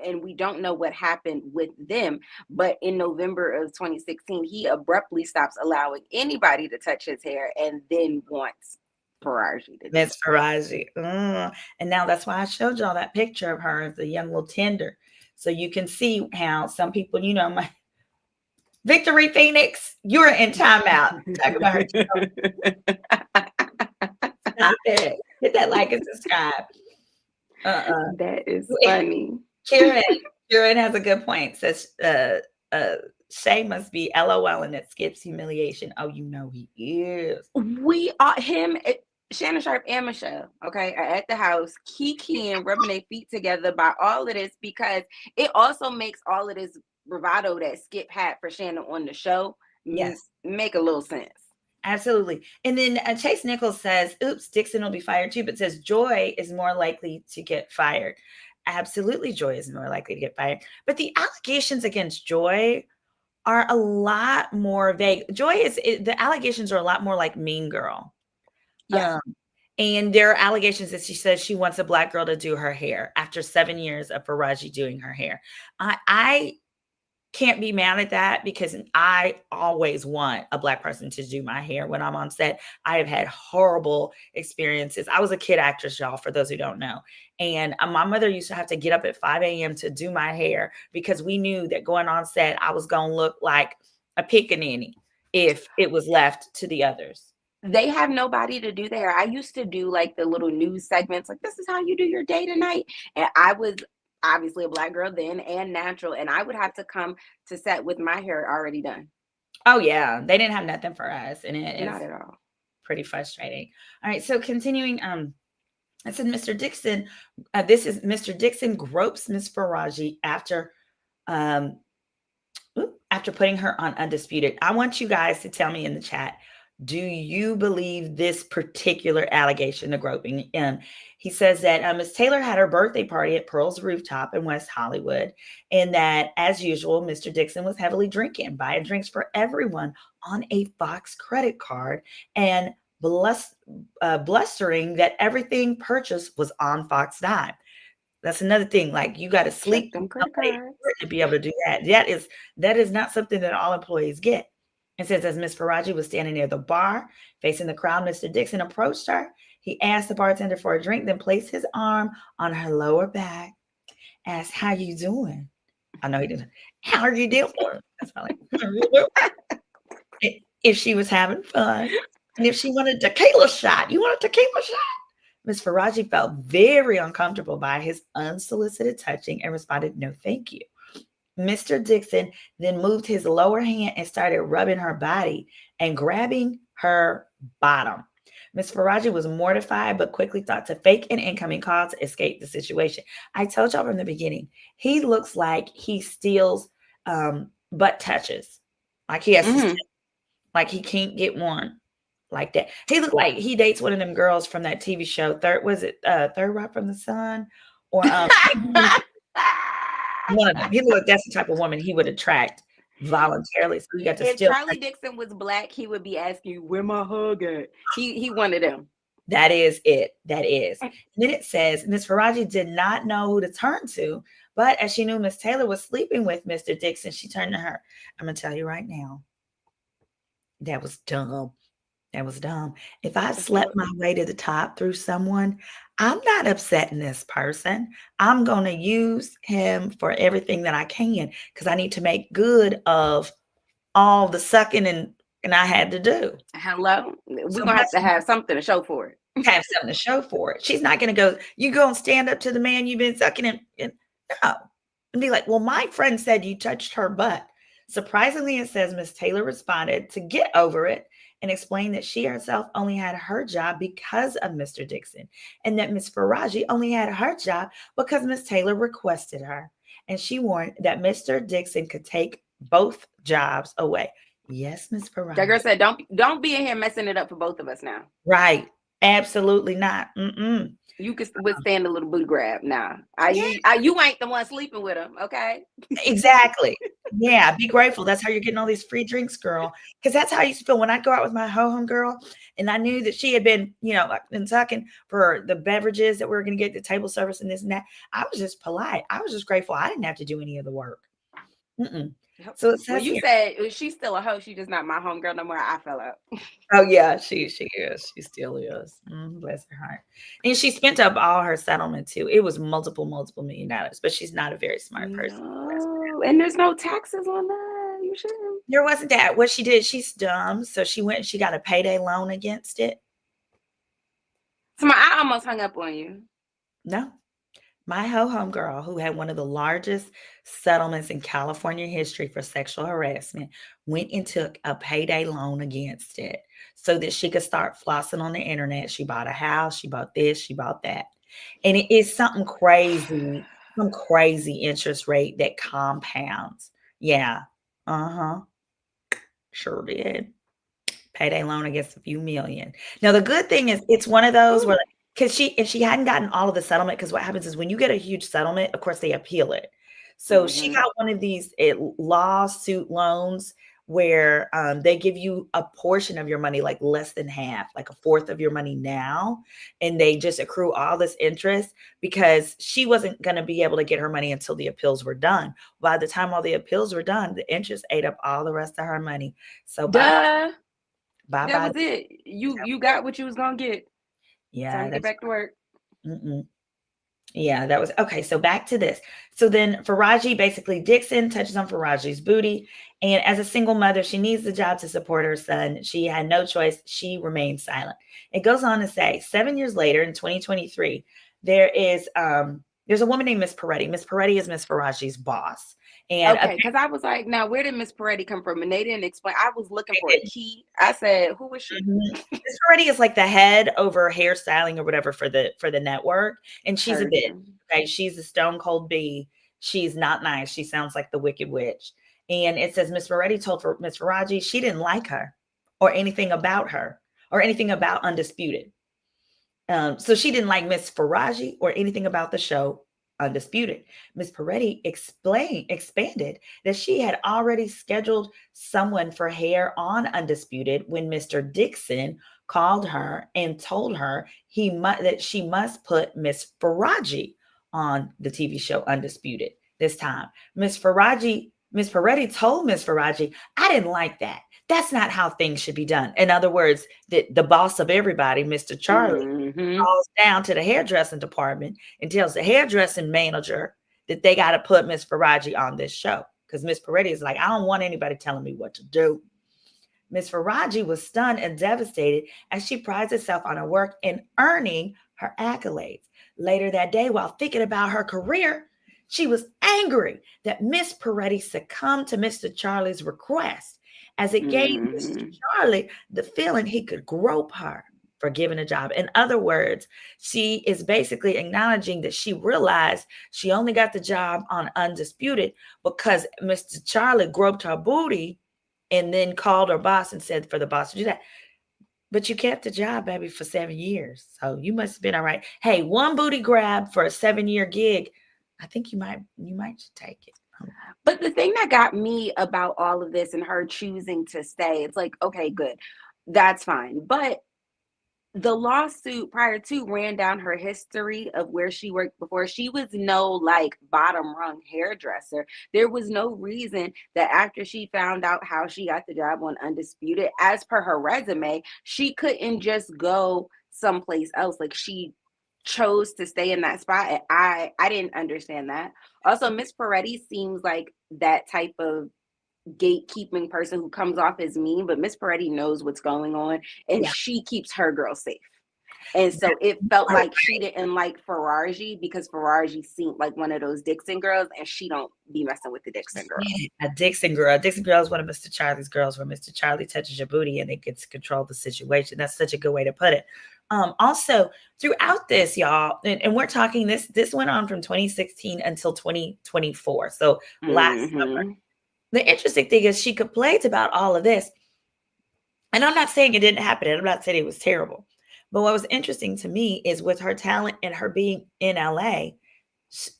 and we don't know what happened with them. But in November of 2016, he abruptly stops allowing anybody to touch his hair, and then wants Faraji to. Miss Faraji, and now that's why I showed y'all that picture of her as a young little tender, so you can see how some people, my. Victory Phoenix, you're in timeout. Talk about her. Stop it. Hit that like and subscribe. That is funny. Kieran has a good point. Says Shay must be LOLing at Skip's humiliation. Oh, he is. We are him. Shannon Sharpe and Michelle, okay, are at the house, kikiing, rubbing their feet together by all of this, because it also makes all of this bravado that Skip had for Shannon on the show make a little sense. Absolutely. And then Chase Nichols says, oops, Dixon will be fired too, but says Joy is more likely to get fired. absolutely Joy is more likely to get fired. But the allegations against Joy are a lot more vague. The allegations are a lot more like Mean Girl. Yeah. And there are allegations that she says she wants a Black girl to do her hair after 7 years of Faraji doing her hair. I can't be mad at that because I always want a Black person to do my hair when I'm on set. I have had horrible experiences. I was a kid actress, y'all, for those who don't know. And my mother used to have to get up at 5 a.m. to do my hair because we knew that going on set, I was going to look like a pickaninny if it was left to the others. They have nobody to do their hair. I used to do like the little news segments, like this is how you do your day tonight. And I was obviously a Black girl then and natural, and I would have to come to set with my hair already done. Oh yeah, they didn't have nothing for us, and it Not is at all. pretty frustrating. All right, so continuing, I said Mr. Dixon. This is Mr. Dixon gropes Miss Faraji um, after putting her on Undisputed. I want you guys to tell me in the chat, do you believe this particular allegation, the groping? He says that Miss Taylor had her birthday party at Pearl's Rooftop in West Hollywood, and that, as usual, Mr. Dixon was heavily drinking, buying drinks for everyone on a Fox credit card, and blustering that everything purchased was on Fox dime. That's another thing. Like, you got to sleep Them credit cards. to be able to do that. That is not something that all employees get. It says, as Miss Faraji was standing near the bar, facing the crowd, Mr. Dixon approached her. He asked the bartender for a drink, then placed his arm on her lower back, asked, "How you doing?" I know he didn't. "How are you doing?" That's probably if she was having fun, and if she wanted a tequila shot. You want a tequila shot? Miss Faraji felt very uncomfortable by his unsolicited touching and responded, "No, thank you." Mr. Dixon then moved his lower hand and started rubbing her body and grabbing her bottom. Miss Faraji was mortified, but quickly thought to fake an incoming call to escape the situation. I told y'all from the beginning, he looks like he steals butt touches. Like he has to, like he can't get one like that. He looked like he dates one of them girls from that TV show. Third Rock from the Sun? Or one of them. He looked like that's the type of woman he would attract voluntarily. So you got to If steal. Charlie Dixon was Black, he would be asking you, "Where my hug at?" He wanted him. That is it. That is. And then it says Miss Faraji did not know who to turn to, but as she knew Miss Taylor was sleeping with Mr. Dixon, she turned to her. I'm gonna tell you right now, that was dumb. That was dumb. If I slept my way to the top through someone, I'm not upsetting this person. I'm going to use him for everything that I can because I need to make good of all the sucking and I had to do. Hello? We're going to have something to show for it. Have something to show for it. She's not going to go, you go and stand up to the man you've been sucking in. No. And be like, well, my friend said you touched her butt. Surprisingly, it says Miss Taylor responded to get over it and explained that she herself only had her job because of Mr. Dixon, and that Miss Faraji only had her job because Miss Taylor requested her. And she warned that Mr. Dixon could take both jobs away. Yes, Miss Faraji. That girl said, don't be in here messing it up for both of us now. Right. Absolutely not. Mm-mm. You could withstand a little booty grab now. You ain't the one sleeping with him, okay? Exactly. Yeah, be grateful. That's how you're getting all these free drinks, girl. Because that's how I used to feel when I'd go out with my ho-hum girl, and I knew that she had been, been talking for the beverages that we were going to get, the table service and this and that. I was just polite. I was just grateful I didn't have to do any of the work. Mm-mm. So it says well, you said she's still a hoe. She's just not my homegirl no more. I fell out. Oh yeah, she is. She still is. Bless her heart. And she spent up all her settlement too. It was multiple $1 million, but she's not a very smart person. No, and there's no taxes on that. You should. There wasn't that. What she did, she's dumb. So she went and she got a payday loan against it. So I almost hung up on you. No. My ho-hum girl, who had one of the largest settlements in California history for sexual harassment, went and took a payday loan against it so that she could start flossing on the internet. She bought a house, she bought this, she bought that. And it is something crazy, some crazy interest rate that compounds. Yeah. Sure did. Payday loan against a few million. Now, the good thing is it's one of those where because she hadn't gotten all of the settlement. Because what happens is when you get a huge settlement, of course they appeal it. So she Mm-hmm. got one of these lawsuit loans where they give you a portion of your money, like less than half, like a fourth of your money now, and they just accrue all this interest because she wasn't going to be able to get her money until the appeals were done. By the time all the appeals were done, the interest ate up all the rest of her money. So bye Duh. bye That bye. was it. You got what you was gonna get. Time Yeah, to get that's back to work. mm-mm. Yeah, that was okay. So back to this. So then Faraji, basically Dixon touches on Faraji's booty. And as a single mother, she needs the job to support her son. She had no choice. She remained silent. It goes on to say 7 years later in 2023, there's a woman named Miss Peretti. Miss Peretti is Miss Faraji's boss. And Okay, because I was like, now where did Miss Peretti come from? And they didn't explain. I was looking for a key. I said, who is she? Miss Peretti is like the head over hairstyling or whatever for the network. And she's a Heard bitch. you. Okay. She's a stone cold bee. She's not nice. She sounds like the Wicked Witch. And it says Miss Peretti told Miss Faraji she didn't like her or anything about Undisputed. So she didn't like Miss Faraji or anything about the show Undisputed. Miss Peretti expanded that she had already scheduled someone for hair on Undisputed when Mr. Dixon called her and told her that she must put Miss Faraji on the TV show Undisputed this time. Miss Peretti told Miss Faraji, I didn't like that. That's not how things should be done. In other words, the boss of everybody, Mr. Charlie, Mm-hmm. calls down to the hairdressing department and tells the hairdressing manager that they got to put Miss Faraji on this show. Because Miss Peretti is like, I don't want anybody telling me what to do. Miss Faraji was stunned and devastated as she prides herself on her work and earning her accolades. Later that day, while thinking about her career, she was angry that Miss Peretti succumbed to Mr. Charlie's request, as it gave Mr. Mm-hmm. Charlie the feeling he could grope her for giving a job. In other words, she is basically acknowledging that she realized she only got the job on Undisputed because Mr. Charlie groped her booty and then called her boss and said for the boss to do that. But you kept the job, baby, for 7 years. So you must have been all right. Hey, one booty grab for a 7-year gig. I think you might should take it. But the thing that got me about all of this and her choosing to stay, it's like, okay, good. That's fine. But the lawsuit prior to ran down her history of where she worked before. She was no like bottom rung hairdresser. There was no reason that after she found out how she got the job on Undisputed, as per her resume, she couldn't just go someplace else. Like she chose to stay in that spot. And I didn't understand that. Also, Miss Peretti seems like that type of gatekeeping person who comes off as mean, but Miss Peretti knows what's going on and Yeah. she keeps her girl safe. And so it felt like she didn't like Faraji because Faraji seemed like one of those Dixon girls and she don't be messing with the Dixon girls. A Dixon girl. A Dixon girl is one of Mr. Charlie's girls where Mr. Charlie touches your booty and it gets to control the situation. That's such a good way to put it. Also, throughout this, y'all, and we're talking this went on from 2016 until 2024. So last summer. Mm-hmm. The interesting thing is she complains about all of this. And I'm not saying it didn't happen. And I'm not saying it was terrible. But what was interesting to me is with her talent and her being in LA,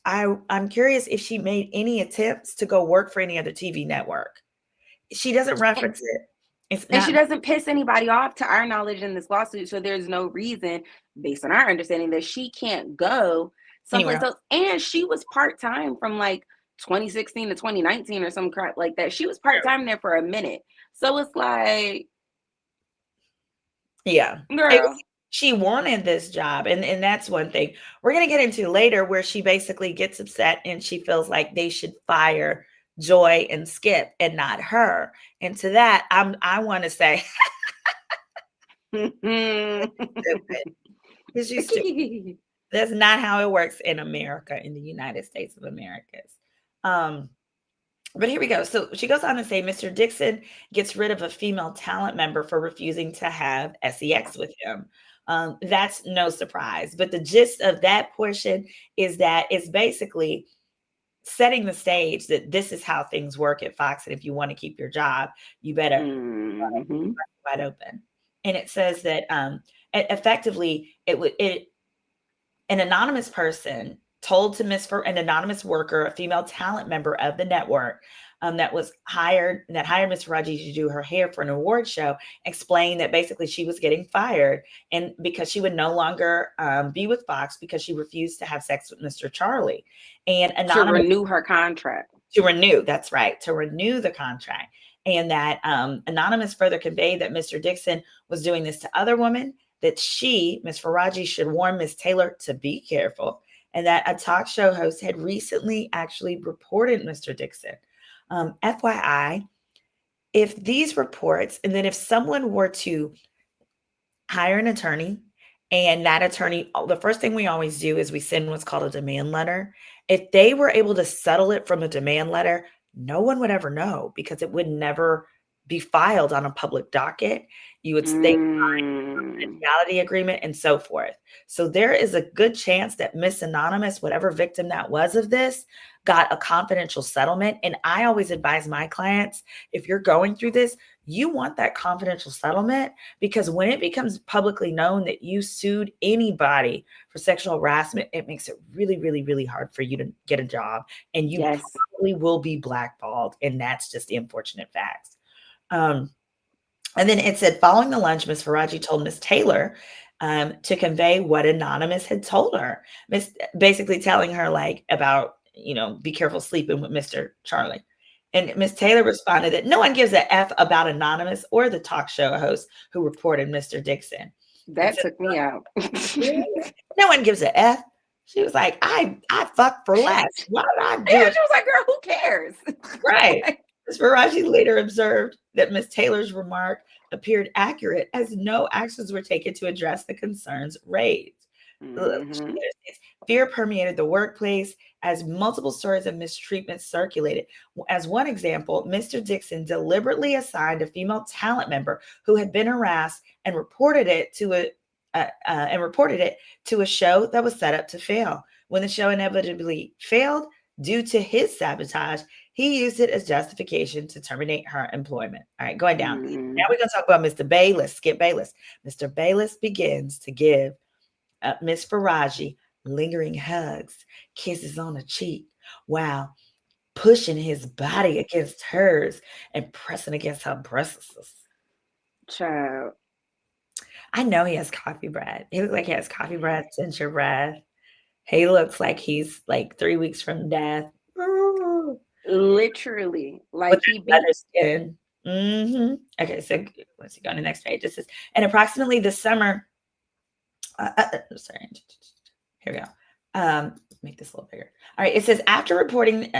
I'm curious if she made any attempts to go work for any other TV network. She doesn't reference it. It's And she not. doesn't piss anybody off to our knowledge in this lawsuit. So there's no reason, based on our understanding, that she can't go Anywhere someplace else. else. And she was part-time from like 2016 to 2019 or some crap like that. She was part-time there for a minute. So it's like, Yeah. girl. She wanted this job. And that's one thing we're going to get into later where she basically gets upset and she feels like they should fire Joy and Skip and not her. And to that, I want to say, stupid. It's just stupid. That's not how it works in America, in the United States of Americas. But here we go. So she goes on to say Mr. Dixon gets rid of a female talent member for refusing to have sex with him. That's no surprise. But the gist of that portion is that it's basically setting the stage that this is how things work at Fox. And if you want to keep your job, you better Mm-hmm. wide open. And it says that effectively it would it An anonymous person told to an anonymous worker, a female talent member of the network, that hired Miss Raji to do her hair for an award show, explained that basically she was getting fired, and because she would no longer be with Fox because she refused to have sex with Mr. Charlie, and to renew her contract. That's right, to renew the contract. And that Anonymous further conveyed that Mr. Dixon was doing this to other women, that she, Ms. Faraji, should warn Ms. Taylor to be careful, and that a talk show host had recently actually reported Mr. Dixon. FYI, if these reports, and then if someone were to hire an attorney, and that attorney, the first thing we always do is we send what's called a demand letter. If they were able to settle it from a demand letter, no one would ever know because it would never be filed on a public docket. You would stay confidentiality agreement and so forth. So there is a good chance that Miss Anonymous, whatever victim that was of this, got a confidential settlement. And I always advise my clients, if you're going through this, you want that confidential settlement, because when it becomes publicly known that you sued anybody for sexual harassment, it makes it really, really, really hard for you to get a job, and you probably will be blackballed. And that's just the unfortunate facts. And then it said, following the lunch, Miss Faraji told Miss Taylor to convey what Anonymous had told her. Basically telling her like about, be careful sleeping with Mr. Charlie. And Miss Taylor responded that no one gives a F about Anonymous or the talk show host who reported Mr. Dixon. That took me out. No one gives a F. She was like, I fuck for less. Why would I do it? She was like, girl, who cares? Right. Ms. Faraji later observed that Ms. Taylor's remark appeared accurate, as no actions were taken to address the concerns raised. Mm-hmm. Fear permeated the workplace as multiple stories of mistreatment circulated. As one example, Mr. Dixon deliberately assigned a female talent member who had been harassed and reported it to a show that was set up to fail. When the show inevitably failed due to his sabotage, he used it as justification to terminate her employment. All right, going down. Mm-hmm. Now we're going to talk about Mr. Bayless, Skip Bayless. Mr. Bayless begins to give Miss Faraji lingering hugs, kisses on the cheek, while pushing his body against hers and pressing against her breasts. Child. I know he has coffee breath. He looks like he has coffee breath, ginger breath. He looks like he's like 3 weeks from death. Literally, like he beat skin. Mm-hmm. Okay, so let's go on the next page. This is, and approximately this summer. Sorry, here we go. Make this a little bigger. All right, it says after reporting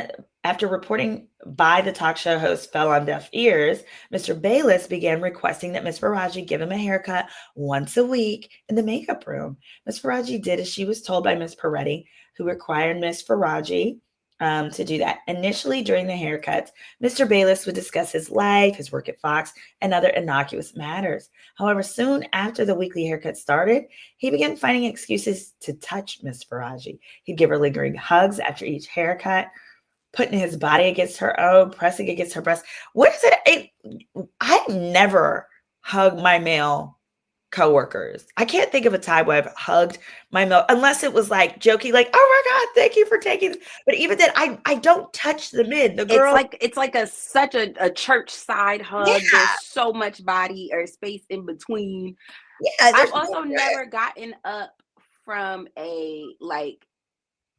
by the talk show host fell on deaf ears, Mr. Bayless began requesting that Miss Faraji give him a haircut once a week in the makeup room. Miss Faraji did as she was told by Miss Peretti, who required Miss Faraji to do that. Initially, during the haircuts, Mr. Bayless would discuss his life, his work at Fox, and other innocuous matters. However, soon after the weekly haircut started, he began finding excuses to touch Miss Faraji. He'd give her lingering hugs after each haircut, putting his body against her own, pressing against her breast. What is it? I never hug my male coworkers. I can't think of a time where I've hugged my male, unless it was like jokey, like, oh my God, thank you for taking this. But even then, I don't touch the men. The girl, it's like such a church side hug. Yeah. There's so much body or space in between. Yeah, I've also never gotten up from a like,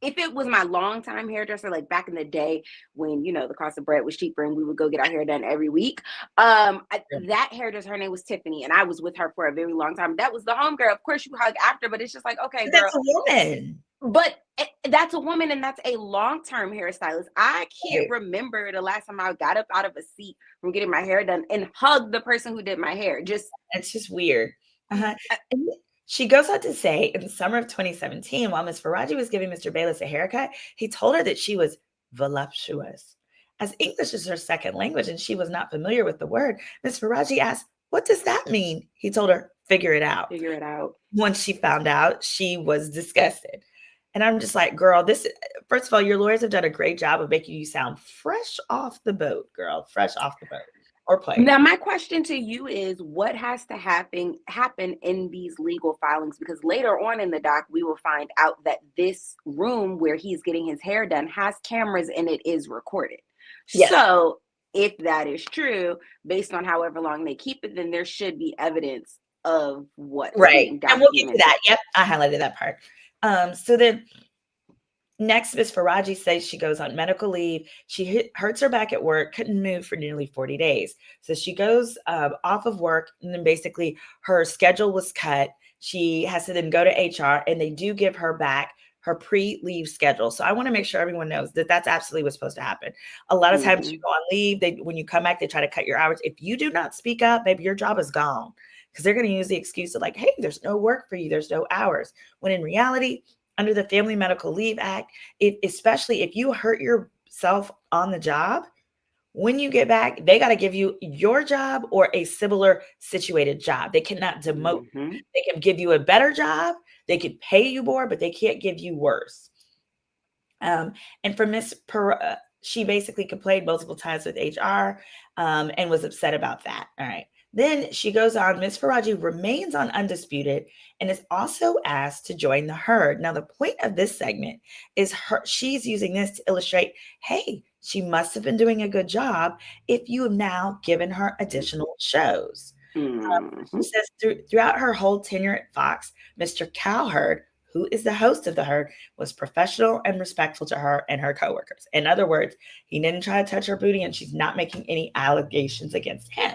if it was my longtime hairdresser, like back in the day when, the cost of bread was cheaper and we would go get our hair done every week. That hairdresser, her name was Tiffany, and I was with her for a very long time. That was the homegirl. Of course, you hug after, but it's just like, okay, girl. That's a woman. But that's a woman, and that's a long-term hairstylist. I can't remember the last time I got up out of a seat from getting my hair done and hugged the person who did my hair. It's just weird. Uh-huh. She goes on to say, in the summer of 2017, while Ms. Faraji was giving Mr. Bayless a haircut, he told her that she was voluptuous. As English is her second language and she was not familiar with the word, Ms. Faraji asked, what does that mean? He told her, figure it out. Figure it out. Once she found out, she was disgusted. And I'm just like, girl, first of all, your lawyers have done a great job of making you sound fresh off the boat, girl, fresh off the boat. or play. Now, my question to you is, what has to happen in these legal filings? Because later on in the doc, we will find out that this room where he's getting his hair done has cameras and it is recorded. Yes. So if that is true, based on however long they keep it, then there should be evidence of what's being documented. And we'll get to that. Yep, I highlighted that part. So then next, Ms. Faraji says she goes on medical leave. She hurts her back at work, couldn't move for nearly 40 days. So she goes off of work, and then basically her schedule was cut. She has to then go to HR, and they do give her back her pre-leave schedule. So I want to make sure everyone knows that that's absolutely what's supposed to happen. A lot of times you go on leave, when you come back, they try to cut your hours. If you do not speak up, baby, your job is gone, because they're going to use the excuse of like, hey, there's no work for you, there's no hours. When in reality, under the Family Medical Leave Act, especially if you hurt yourself on the job, when you get back, they got to give you your job or a similar situated job. They cannot demote. They can give you a better job. They could pay you more, but they can't give you worse. And for Miss she basically complained multiple times with HR and was upset about that. All right. Then she goes on, Ms. Faraji remains on Undisputed and is also asked to join the herd. Now, the point of this segment is she's using this to illustrate, hey, she must have been doing a good job if you have now given her additional shows. She says throughout her whole tenure at Fox, Mr. Cowherd, who is the host of the herd, was professional and respectful to her and her coworkers. In other words, he didn't try to touch her booty, and she's not making any allegations against him.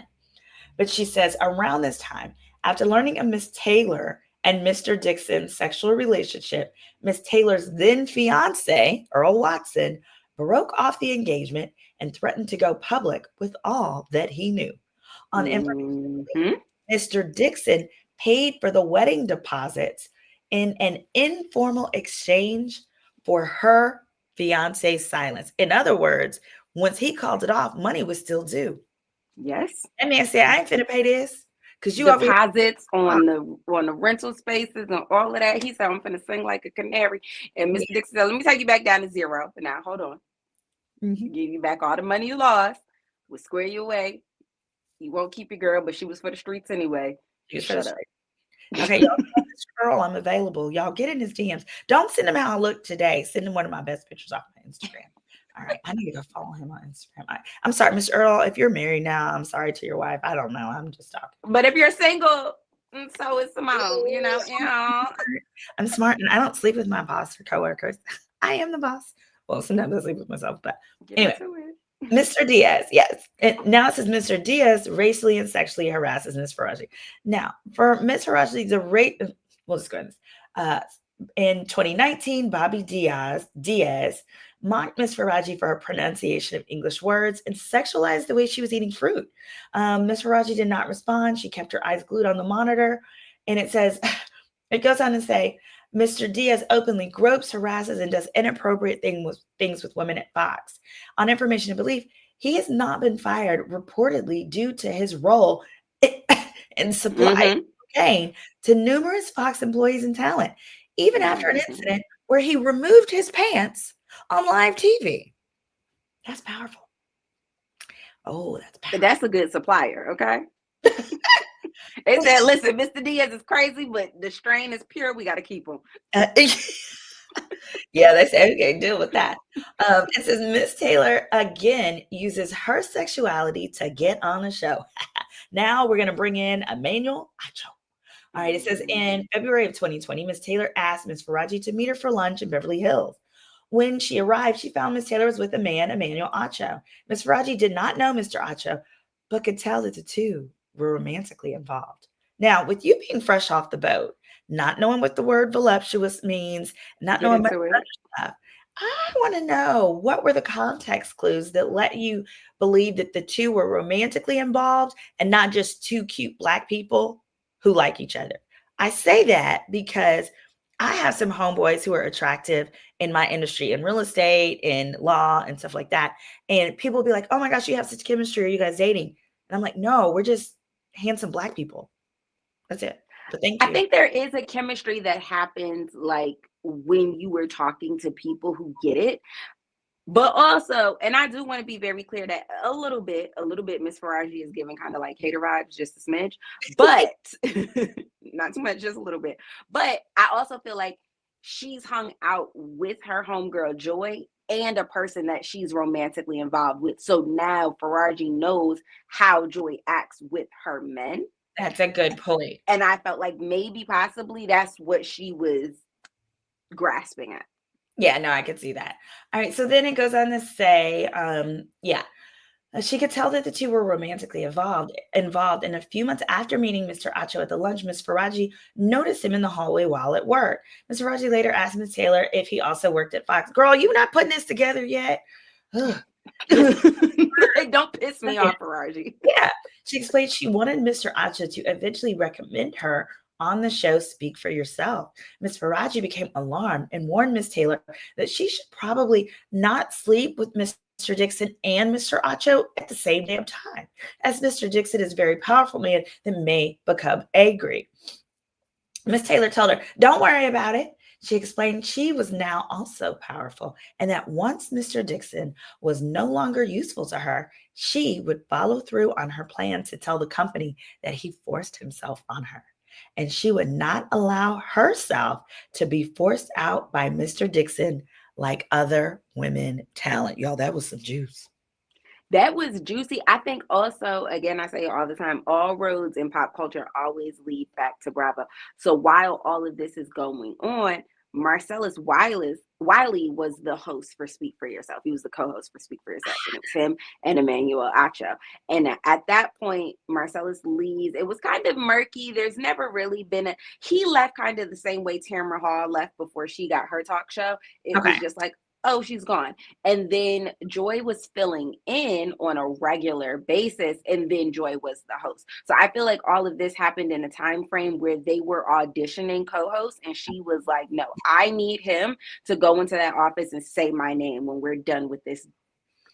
But she says around this time, after learning of Miss Taylor and Mr. Dixon's sexual relationship, Miss Taylor's then fiance, Earl Watson, broke off the engagement and threatened to go public with all that he knew. On information, Mr. Dixon paid for the wedding deposits in an informal exchange for her fiance's silence. In other words, once he called it off, money was still due. Yes. That man said, I ain't finna pay this. Because you deposits on the rental spaces and all of that. He said, I'm finna sing like a canary. And Mr. Dixon said, let me take you back down to zero. But now hold on. Give you back all the money you lost. We'll square you away. You won't keep your girl, but she was for the streets anyway. Just shut up. Okay, y'all, this girl, I'm available. Y'all get in his DMs. Don't send him how I look today. Send him one of my best pictures off my Instagram. All right, I need to go follow him on Instagram. I'm sorry, Mr. Earl, if you're married now, I'm sorry to your wife. I don't know. I'm just talking. But if you're single, so is Simone, you know. I'm smart, and I don't sleep with my boss or coworkers. I am the boss. Well, sometimes I sleep with myself, but anyway. Mr. Diaz, yes. And now it says Mr. Diaz racially and sexually harasses Ms. Faraji. Now, for Ms. Faraji, we'll just go into this. In 2019, Bobby Diaz mocked Ms. Faraji for her pronunciation of English words and sexualized the way she was eating fruit. Ms. Faraji did not respond. She kept her eyes glued on the monitor. And it says, it goes on to say, Mr. Diaz openly gropes, harasses, and does inappropriate things with women at Fox. On information and belief, he has not been fired reportedly due to his role in supplying cocaine to numerous Fox employees and talent, even after an incident where he removed his pants on live TV. That's powerful. Oh, that's powerful. That's a good supplier, okay? They said, listen, Mr. Diaz is crazy, but the strain is pure. We got to keep him. Yeah, they say, okay, deal with that. It says Miss Taylor, again, uses her sexuality to get on the show. Now we're going to bring in Emmanuel Acho. All right, it says in February of 2020, Miss Taylor asked Miss Faraji to meet her for lunch in Beverly Hills. When she arrived, she found Miss Taylor was with a man, Emmanuel Acho. Miss Faraji did not know Mr. Acho, but could tell that the two were romantically involved. Now, with you being fresh off the boat, not knowing what the word voluptuous means, not knowing much stuff, I want to know, what were the context clues that let you believe that the two were romantically involved and not just two cute Black people who like each other? I say that because I have some homeboys who are attractive in my industry, in real estate, in law, and stuff like that. And people will be like, oh my gosh, you have such chemistry. Are you guys dating? And I'm like, no, we're just handsome Black people. That's it. But thank you. I think there is a chemistry that happens like when you were talking to people who get it. But also, and I do want to be very clear that a little bit, Miss Faraji is giving kind of like hater vibes, just a smidge, but not too much, just a little bit. But I also feel like she's hung out with her homegirl Joy and a person that she's romantically involved with. So now Faraji knows how Joy acts with her men. That's a good point. And I felt like maybe possibly that's what she was grasping at. Yeah, no, I could see that. All right, so then it goes on to say, she could tell that the two were romantically involved, and a few months after meeting Mr. Acho at the lunch, Miss Faraji noticed him in the hallway while at work. Miss Faraji later asked Miss Taylor if he also worked at Fox. Girl, you not putting this together yet? Don't piss me off, Faraji. Yeah, she explained she wanted Mr. Acho to eventually recommend her on the show Speak for Yourself. Miss Faraji became alarmed and warned Miss Taylor that she should probably not sleep with Mr. Dixon and Mr. Acho at the same damn time, as Mr. Dixon is a very powerful man that may become angry. Miss Taylor told her, don't worry about it. She explained she was now also powerful and that once Mr. Dixon was no longer useful to her, she would follow through on her plan to tell the company that he forced himself on her. And she would not allow herself to be forced out by Mr. Dixon like other women talent. Y'all, that was some juice. That was juicy. I think also, again, I say it all the time, all roads in pop culture always lead back to Bravo. So while all of this is going on, Marcellus Wiley was the host for Speak for Yourself. He was the co-host for Speak for Yourself. And it was him and Emmanuel Acho. And at that point, Marcellus leaves. It was kind of murky. There's never really been he left kind of the same way Tamara Hall left before she got her talk show. It was just like, oh, she's gone. And then Joy was filling in on a regular basis, and then Joy was the host. So I feel like all of this happened in a time frame where they were auditioning co-hosts, and she was like, no, I need him to go into that office and say my name when we're done with this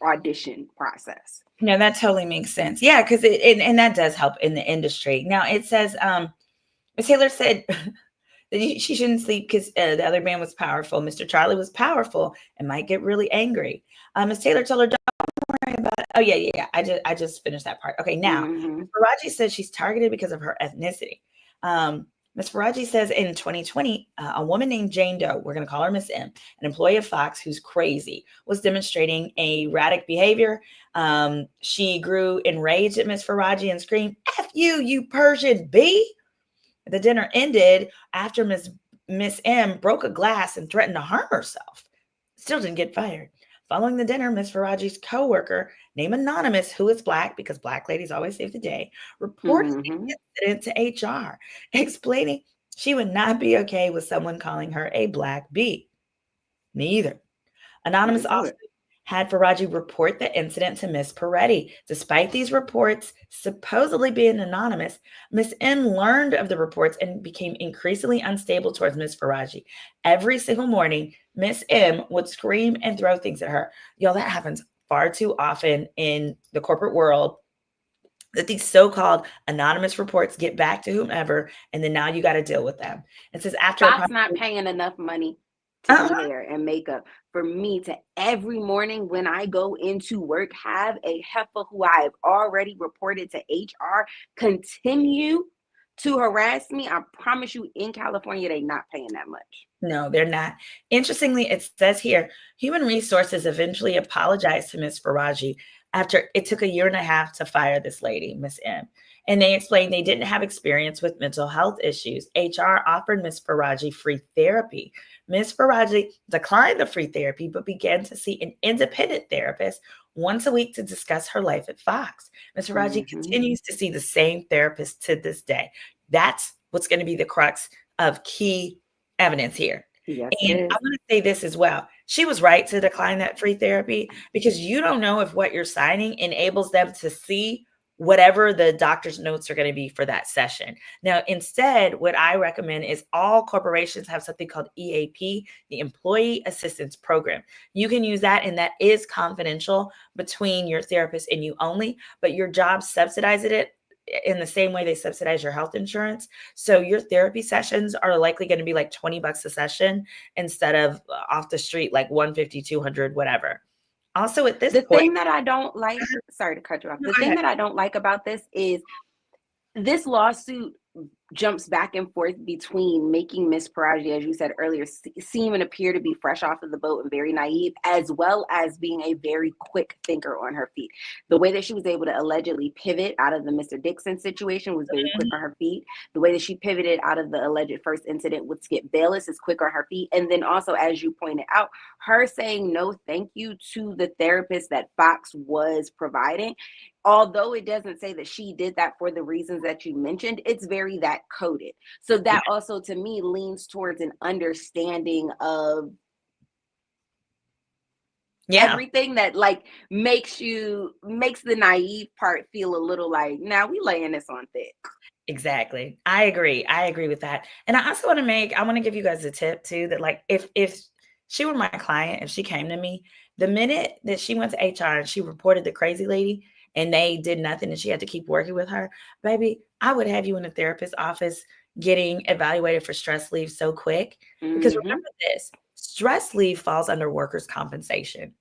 audition process. No, that totally makes sense. Yeah, because and that does help in the industry. Now it says, Ms. Taylor said she shouldn't sleep because the other man was powerful. Mr. Charlie was powerful and might get really angry. Ms. Taylor told her, don't worry about it. Oh, yeah. I just finished that part. Okay, now, Faraji says she's targeted because of her ethnicity. Ms. Faraji says in 2020, a woman named Jane Doe, we're going to call her Miss M, an employee of Fox who's crazy, was demonstrating erratic behavior. She grew enraged at Ms. Faraji and screamed, F you Persian B. The dinner ended after Miss M broke a glass and threatened to harm herself. Still didn't get fired. Following the dinner, Miss Faraji's co-worker, named Anonymous, who is Black, because Black ladies always save the day, reported the incident to HR, explaining she would not be okay with someone calling her a Black bee. Me either. Anonymous also had Faraji report the incident to Miss Peretti. Despite these reports supposedly being anonymous, Miss M learned of the reports and became increasingly unstable towards Miss Faraji. Every single morning, Miss M would scream and throw things at her. Y'all, that happens far too often in the corporate world, that these so-called anonymous reports get back to whomever, and then now you got to deal with them. It says after Fox not paying enough money to do hair and makeup for me to every morning when I go into work have a heifer who I have already reported to HR continue to harass me. I promise you, in California, they're not paying that much. No, they're not. Interestingly, it says here, Human Resources eventually apologized to Miss Faraji after it took 1.5 years to fire this lady, Miss M. And they explained they didn't have experience with mental health issues. HR offered Miss Faraji free therapy. Miss Faraji declined the free therapy, but began to see an independent therapist once a week to discuss her life at Fox. Miss Faraji continues to see the same therapist to this day. That's what's going to be the crux of key evidence here. Yes, and I want to say this as well. She was right to decline that free therapy because you don't know if what you're signing enables them to see whatever the doctor's notes are going to be for that session. Now, instead, what I recommend is all corporations have something called EAP, the Employee Assistance Program. You can use that, and that is confidential between your therapist and you only, but your job subsidizes it in the same way they subsidize your health insurance. So your therapy sessions are likely going to be like $20 a session instead of off the street, like $150, $200, whatever. Also, at this The point, thing that I don't like, sorry to cut you off. The thing that I don't like about this is this lawsuit jumps back and forth between making Miss Paraji, as you said earlier, seem and appear to be fresh off of the boat and very naive, as well as being a very quick thinker on her feet. The way that she was able to allegedly pivot out of the Mr. Dixon situation was very quick on her feet. The way that she pivoted out of the alleged first incident with Skip Bayless is quick on her feet. And then also, as you pointed out, her saying no thank you to the therapist that Fox was providing, although it doesn't say that she did that for the reasons that you mentioned, it's very that coded. So that also to me leans towards an understanding of everything that like makes the naive part feel a little like, now we laying this on thick. Exactly. I agree with that. And I also want to give you guys a tip too, that like if she were my client, if she came to me, the minute that she went to HR and she reported the crazy lady and they did nothing and she had to keep working with her, baby, I would have you in the therapist's office getting evaluated for stress leave so quick. Because remember this, stress leave falls under workers' compensation.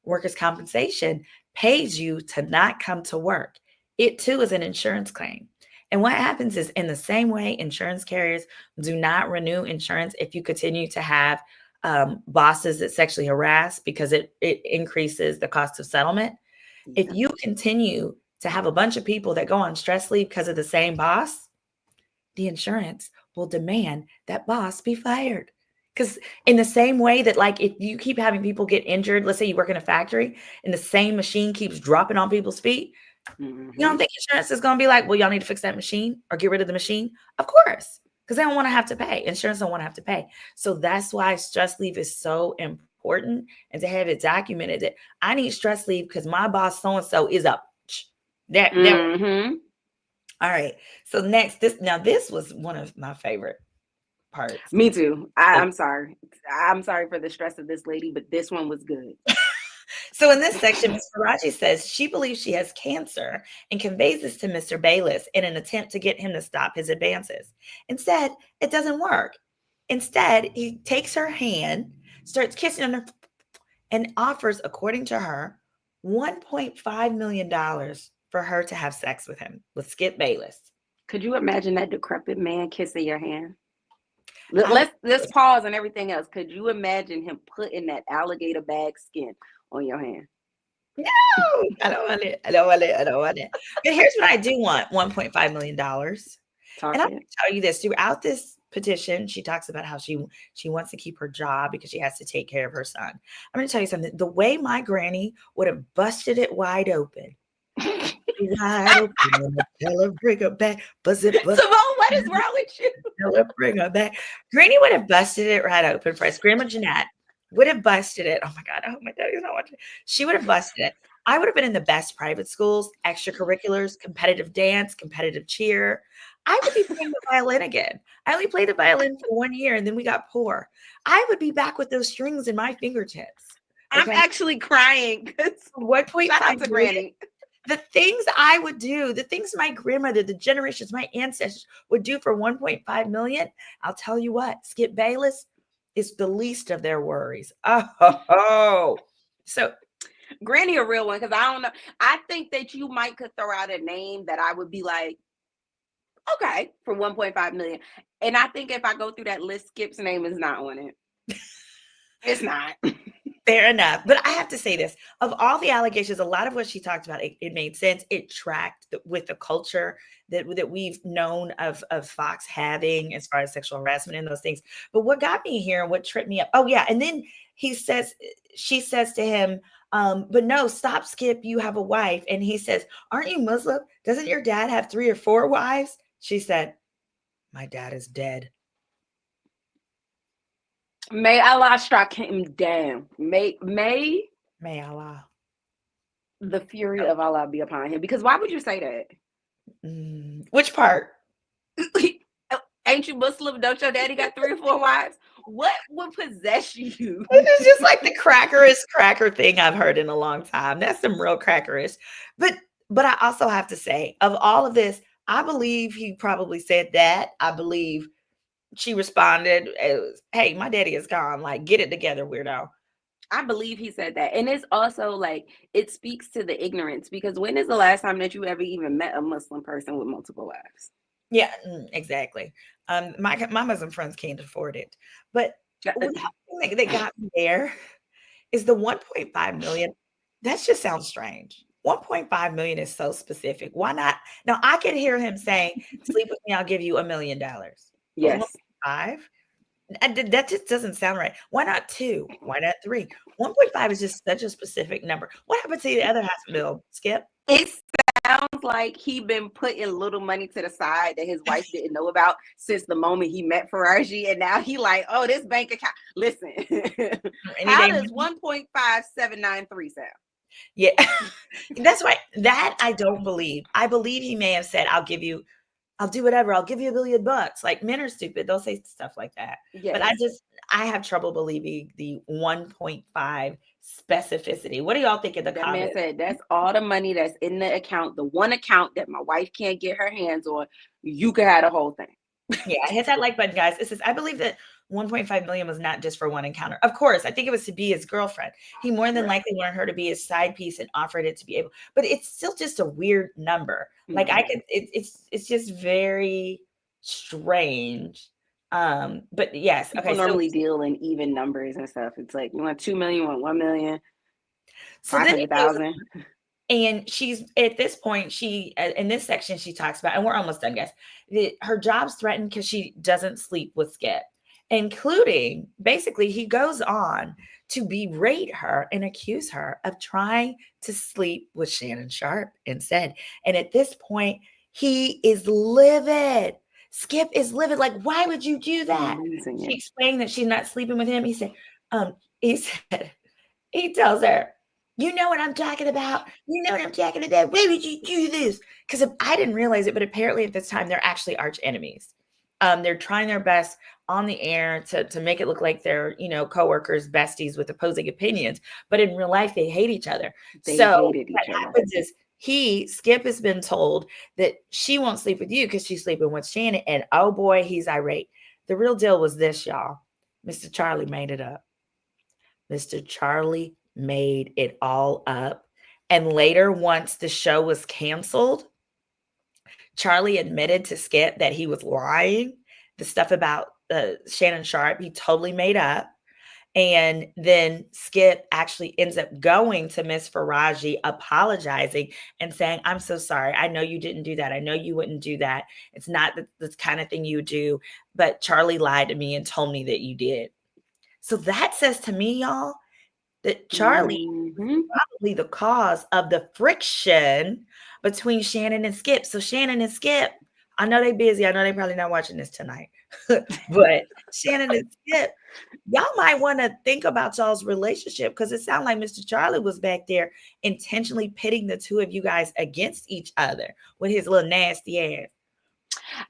Workers' compensation pays you to not come to work. It too is an insurance claim. And what happens is, in the same way, insurance carriers do not renew insurance if you continue to have bosses that sexually harass, because it increases the cost of settlement. Yeah. If you continue to have a bunch of people that go on stress leave because of the same boss, the insurance will demand that boss be fired. Because in the same way that, like, if you keep having people get injured, let's say you work in a factory and the same machine keeps dropping on people's feet, you don't think insurance is going to be like, well, y'all need to fix that machine or get rid of the machine? Of course, because they don't want to have to pay. Insurance don't want to have to pay. So that's why stress leave is so important, and to have it documented that I need stress leave because my boss so-and-so is up. All right. So next, this was one of my favorite parts. Me too. I'm sorry. I'm sorry for the stress of this lady, but this one was good. So in this section, Ms. Faraji says she believes she has cancer and conveys this to Mr. Bayless in an attempt to get him to stop his advances. Instead, it doesn't work. Instead, he takes her hand, starts kissing her, and offers, according to her, $1.5 million for her to have sex with him, with Skip Bayless. Could you imagine that decrepit man kissing your hand? Let's pause on everything else. Could you imagine him putting that alligator bag skin on your hand? No, I don't want it. But here's what I do want: $1.5 million. And I'm going to tell you this: throughout this petition, she talks about how she wants to keep her job because she has to take care of her son. I'm going to tell you something. The way my granny would have busted it wide open. Wide open, tell her bring her back. Simone, what is wrong with you? Tell her bring her back. Granny would have busted it right open for us. Grandma Jeanette would have busted it. Oh my God, I hope my daddy's not watching. She would have busted it. I would have been in the best private schools, extracurriculars, competitive dance, competitive cheer. I would be playing the violin again. I only played the violin for 1 year and then we got poor. I would be back with those strings in my fingertips. Okay? I'm actually crying because shout out to Granny. The things I would do, the things my grandmother, the generations, my ancestors would do for $1.5 million, I'll tell you what, Skip Bayless is the least of their worries. So Granny a real one, because I don't know. I think that you might could throw out a name that I would be like, okay, for 1.5 million. And I think if I go through that list, Skip's name is not on it. It's not. Fair enough. But I have to say this, of all the allegations, a lot of what she talked about, it made sense. It tracked with the culture that we've known of Fox having as far as sexual harassment and those things. But what got me here and what tripped me up, and then she says to him, but no, stop, Skip, you have a wife. And he says, aren't you Muslim? Doesn't your dad have 3 or 4 wives? She said, my dad is dead. May Allah strike him down. May Allah. The fury of Allah be upon him. Because why would you say that? Which part? Ain't you Muslim? Don't your daddy got 3 or 4 wives? What would possess you? It's just like the cracker thing I've heard in a long time. That's some real crackerish. But I also have to say, of all of this, I believe he probably said that. I believe she responded, hey, my daddy is gone. Like, get it together, weirdo. I believe he said that. And it's also like, it speaks to the ignorance, because when is the last time that you ever even met a Muslim person with multiple wives? Yeah, exactly. My Muslim friends can't afford it. But one thing that got me there is the 1.5 million. That just sounds strange. 1.5 million is so specific. Why not? Now I can hear him saying, "Sleep with me, I'll give you $1 million." But Yes. 1.5? That just doesn't sound right. Why not 2? Why not 3? 1.5 is just such a specific number. What happened to the other half bill, Skip? It sounds like he been putting little money to the side that his wife didn't know about since the moment he met Faraji, and now he like, oh, this bank account. Listen, Any how day. does 1.5793 sound? Yeah. That's right. That I don't believe. I believe he may have said, I'll do whatever. I'll give you $1 billion. Like, men are stupid. They'll say stuff like that. But Yes. I have trouble believing the 1.5 specificity. What do y'all think in the That man comments? said that's all the money that's in the account, the one account that my wife can't get her hands on. You could have the whole thing. Yeah, hit that like button, guys. It says, I believe that 1.5 million was not just for one encounter. Of course, I think it was to be his girlfriend. He more than likely wanted her to be his side piece and offered it to be able, but it's still just a weird number. Like I could, it's just very strange. But yes, People okay. So normally deal in even numbers and stuff. It's like, you want 2 million, you want 1 million, so then it goes, 500,000. and she's at this point, she in this section she talks about, and we're almost done, guys. Her job's threatened because she doesn't sleep with Skip, including basically he goes on to berate her and accuse her of trying to sleep with Shannon Sharp instead. And at this point, he is livid. Skip is livid. Like, why would you do that? She explained that she's not sleeping with him. He said, he tells her, you know what I'm talking about? You know what I'm talking about? Why would you do this? Because I didn't realize it, but apparently at this time, they're actually arch enemies. They're trying their best on the air to make it look like they're, coworkers, besties with opposing opinions. But in real life, they hate each other. They So hated each what other. happens is Skip has been told that she won't sleep with you because she's sleeping with Shannon. And oh boy, he's irate. The real deal was this, y'all. Mr. Charlie made it up. Mr. Charlie made it all up. And later, once the show was canceled, Charlie admitted to Skip that he was lying. The stuff about Shannon Sharp, he totally made up. And then Skip actually ends up going to Miss Faraji, apologizing and saying, I'm so sorry. I know you didn't do that. I know you wouldn't do that. It's not the kind of thing you do. But Charlie lied to me and told me that you did. So that says to me, y'all, that Charlie was probably the cause of the friction between Shannon and Skip. So Shannon and Skip, I know they busy. I know they probably not watching this tonight. But Shannon and Skip, y'all might want to think about y'all's relationship, because it sounded like Mr. Charlie was back there intentionally pitting the two of you guys against each other with his little nasty ass.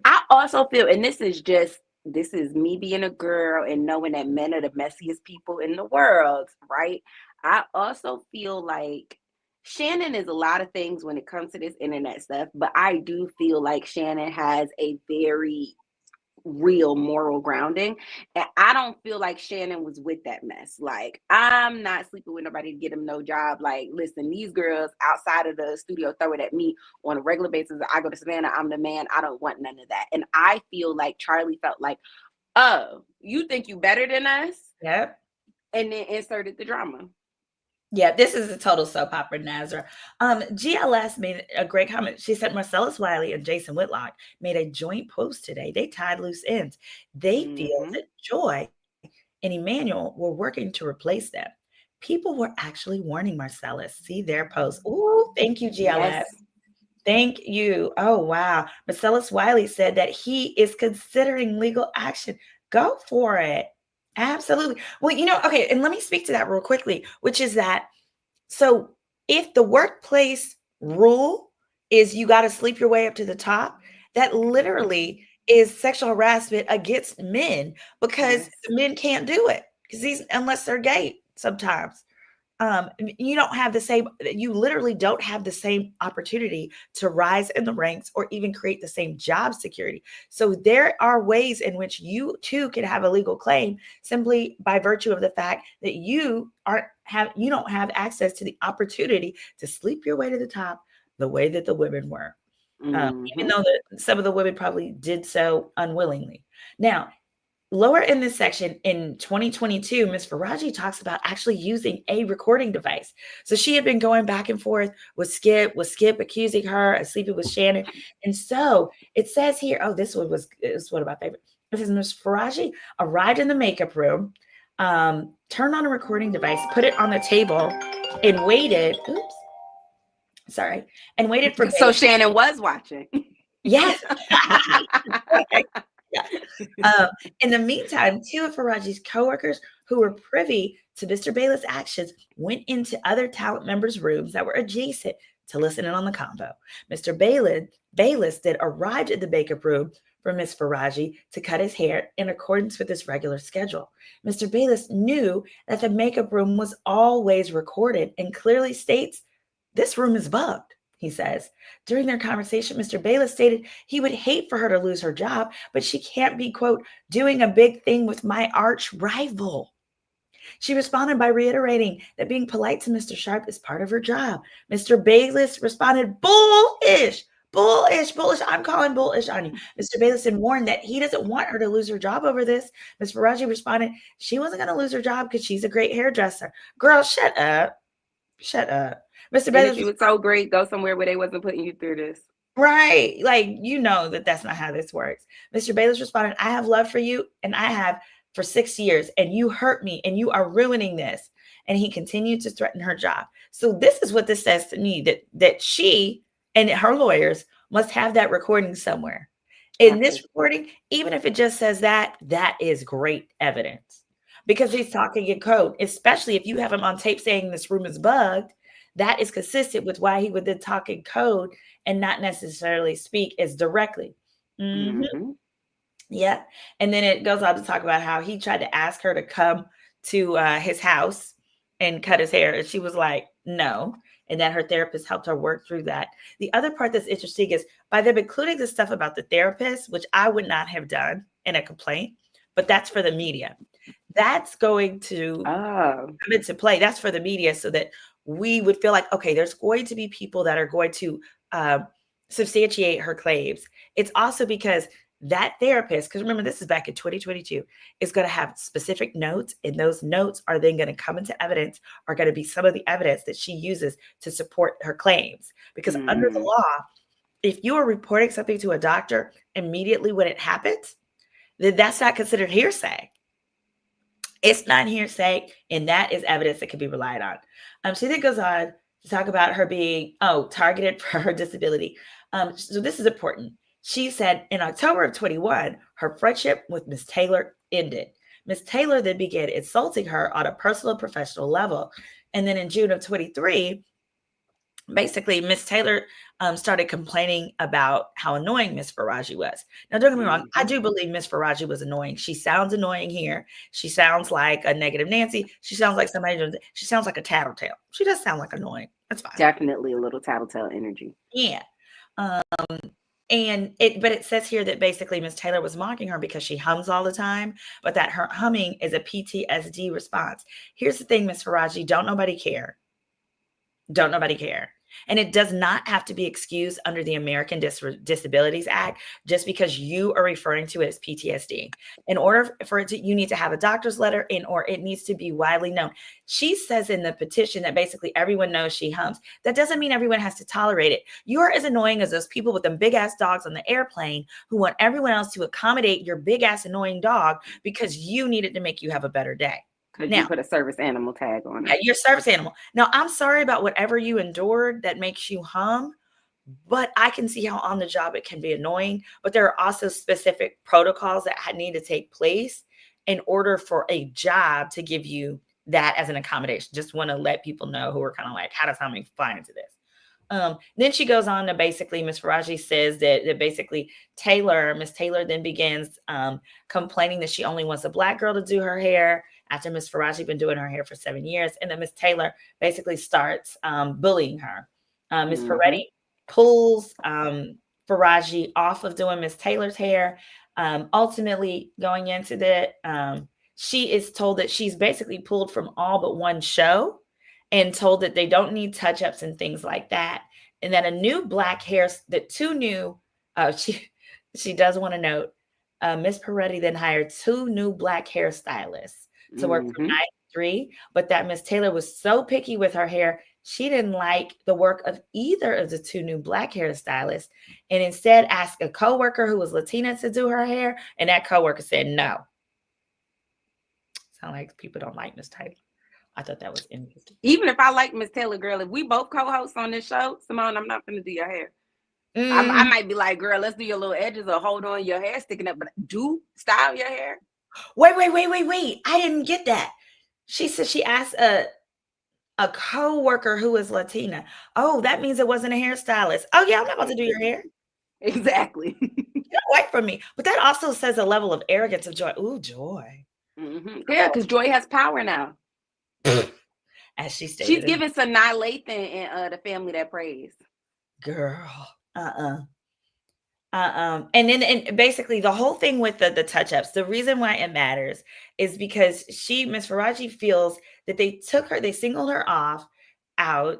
I also feel, and this is me being a girl and knowing that men are the messiest people in the world, right? I also feel like Shannon is a lot of things when it comes to this internet stuff, but I do feel like Shannon has a very real moral grounding, and I don't feel like Shannon was with that mess. Like, I'm not sleeping with nobody to get him no job. Like, listen, these girls outside of the studio throw it at me on a regular basis. I go to Savannah, I'm the man, I don't want none of that. And I feel like Charlie felt like, oh, you think you better than us? Yep. And then inserted the drama. Yeah, this is a total soap opera, Nazra. GLS made a great comment. She said Marcellus Wiley and Jason Whitlock made a joint post today. They tied loose ends. They feel that Joy and Emmanuel were working to replace them. People were actually warning Marcellus. See their post. Ooh, thank you, GLS. Yes. Thank you. Oh, wow. Marcellus Wiley said that he is considering legal action. Go for it. Absolutely. Well, okay, and let me speak to that real quickly, which is that, so if the workplace rule is you got to sleep your way up to the top, that literally is sexual harassment against men, because men can't do it unless they're gay sometimes. you don't have the same, you literally don't have the same opportunity to rise in the ranks or even create the same job security. So there are ways in which you too can have a legal claim simply by virtue of the fact that you don't have access to the opportunity to sleep your way to the top the way that the women were. Even though some of the women probably did so unwillingly. Now, lower in this section in 2022, Ms. Faraji talks about actually using a recording device. So she had been going back and forth with Skip accusing her of sleeping with Shannon. And so it says here, oh, this one is one of my favorite. It says Ms. Faraji arrived in the makeup room, turned on a recording device, put it on the table, and waited. Oops. Sorry. And waited for. So Shannon was watching. Yes. Yeah. In the meantime, two of Faraji's coworkers who were privy to Mr. Bayless' actions went into other talent members' rooms that were adjacent to listen in on the convo. Mr. Bayless then arrived at the makeup room for Miss Faraji to cut his hair in accordance with his regular schedule. Mr. Bayless knew that the makeup room was always recorded and clearly states, "This room is bugged," he says. During their conversation, Mr. Bayless stated he would hate for her to lose her job, but she can't be, quote, "doing a big thing with my arch rival." She responded by reiterating that being polite to Mr. Sharp is part of her job. Mr. Bayless responded, "Bullish, bullish, bullish. I'm calling bullish on you." Mr. Bayless then warned that he doesn't want her to lose her job over this. Ms. Faraji responded, she wasn't going to lose her job because she's a great hairdresser. Girl, shut up. Shut up. Mr. Bayless, if you were so great, go somewhere where they wasn't putting you through this. Right. Like, you know that's not how this works. Mr. Bayless responded, "I have love for you, and I have for 6 years, and you hurt me, and you are ruining this." And he continued to threaten her job. So this is what this says to me, that she and her lawyers must have that recording somewhere. In this recording, even if it just says that is great evidence. Because he's talking in code, especially if you have him on tape saying this room is bugged. That is consistent with why he would then talk in code and not necessarily speak as directly. Yeah. And then it goes on to talk about how he tried to ask her to come to his house and cut his hair. And she was like, no. And that her therapist helped her work through that. The other part that's interesting is by them including the stuff about the therapist, which I would not have done in a complaint, but that's for the media. That's going to come into play. That's for the media so that we would feel like, okay, there's going to be people that are going to substantiate her claims. It's also because that therapist, because remember, this is back in 2022, is going to have specific notes, and those notes are then going to come into evidence, are going to be some of the evidence that she uses to support her claims. Because under the law, if you are reporting something to a doctor immediately when it happens, then that's not considered hearsay. It's not hearsay, and that is evidence that can be relied on. She then goes on to talk about her being targeted for her disability. So this is important. She said in October of 21, her friendship with Ms. Taylor ended. Ms. Taylor then began insulting her on a personal and professional level. And then in June of 23, basically, Miss Taylor started complaining about how annoying Miss Faraji was. Now, don't get me wrong. I do believe Miss Faraji was annoying. She sounds annoying here. She sounds like a negative Nancy. She sounds like she sounds like a tattletale. She does sound like annoying. That's fine. Definitely a little tattletale energy. Yeah. But it says here that basically Miss Taylor was mocking her because she hums all the time, but that her humming is a PTSD response. Here's the thing, Miss Faraji, don't nobody care. Don't nobody care. And it does not have to be excused under the American Disabilities Act just because you are referring to it as PTSD. In order for it to, you need to have a doctor's letter or it needs to be widely known. She says in the petition that basically everyone knows she hums. That doesn't mean everyone has to tolerate it. You are as annoying as those people with them big ass dogs on the airplane who want everyone else to accommodate your big ass annoying dog because you need it to make you have a better day. Because you put a service animal tag on it. Yeah, you're a service animal. Now, I'm sorry about whatever you endured that makes you hum, but I can see how on the job it can be annoying. But there are also specific protocols that need to take place in order for a job to give you that as an accommodation. Just want to let people know who are kind of like, how does humming fly into this? Then she goes on to basically, Ms. Faraji says that basically Miss Taylor then begins complaining that she only wants a Black girl to do her hair. after Miss Faraji been doing her hair for 7 years. And then Miss Taylor basically starts bullying her. Miss Peretti pulls Faraji off of doing Miss Taylor's hair. Ultimately, going into the, she is told that she's basically pulled from all but one show and told that they don't need touch-ups and things like that. And that a new black hair, that two new, she does want to note, Miss Peretti then hired 2 new black hairstylists to work from 9 to 3, but that Miss Taylor was so picky with her hair, she didn't like the work of either of the 2 new black hairstylists, and instead asked a coworker who was Latina to do her hair, and that coworker said no. Sound like people don't like Miss Taylor. I thought that was interesting. Even if I like Miss Taylor, girl, if we both co-hosts on this show, Simone, I'm not gonna do your hair. I might be like, girl, let's do your little edges or hold on your hair sticking up, but do style your hair. Wait. I didn't get that. She said she asked a co-worker who is Latina. Oh, that means it wasn't a hairstylist. Oh yeah, I'm not about to do your hair. Exactly. Get away from me. But that also says a level of arrogance of Joy. Ooh, Joy. Yeah, because Joy has power now. As she stated. She's giving Sanaa Lathan and the Family That Prays. Girl. And then basically the whole thing with the touch-ups, the reason why it matters is because Miss Faraji feels that they singled her out,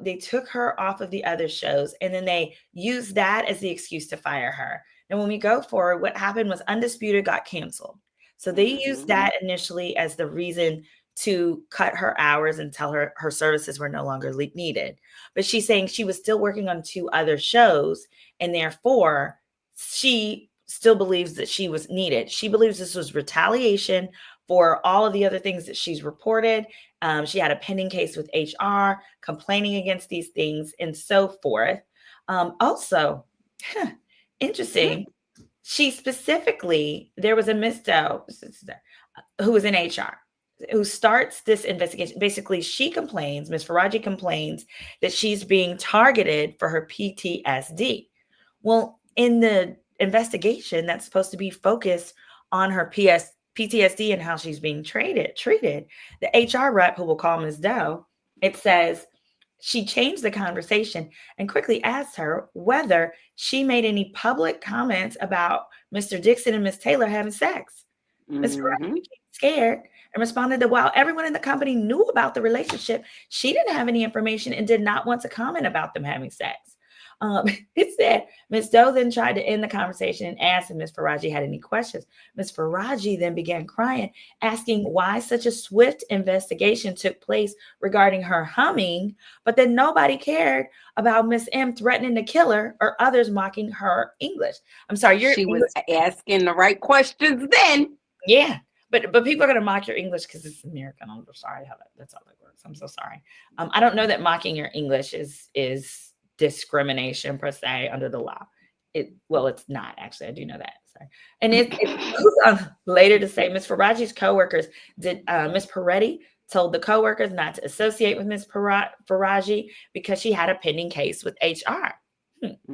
they took her off of the other shows, and then they used that as the excuse to fire her. And when we go forward, what happened was Undisputed got canceled. So they used that initially as the reason to cut her hours and tell her services were no longer needed. But she's saying she was still working on 2 other shows, and therefore she still believes that she was needed. She believes this was retaliation for all of the other things that she's reported. She had a pending case with HR, complaining against these things and so forth. Also, interesting, she specifically, there was a Miss Doe who was in HR, who starts this investigation. Basically, Miss Faraji complains that she's being targeted for her PTSD. Well, in the investigation that's supposed to be focused on her PTSD and how she's being treated, the HR rep, who we'll call Ms. Doe, it says she changed the conversation and quickly asked her whether she made any public comments about Mr. Dixon and Ms. Taylor having sex. Ms. Faraji became scared and responded that while everyone in the company knew about the relationship, she didn't have any information and did not want to comment about them having sex. It said Ms. Doe then tried to end the conversation and asked if Ms. Faraji had any questions. Ms. Faraji then began crying, asking why such a swift investigation took place regarding her humming, but then nobody cared about Ms. M threatening to kill her or others mocking her English. I'm sorry, she was asking the right questions then. Yeah. But people are going to mock your English because it's American. I'm sorry that's how that works. I'm so sorry. I don't know that mocking your English is discrimination per se under the law. It's not actually. I do know that. Sorry. And it goes on later to say Miss Faraji's coworkers Miss Peretti told the coworkers not to associate with Miss Faraji because she had a pending case with HR.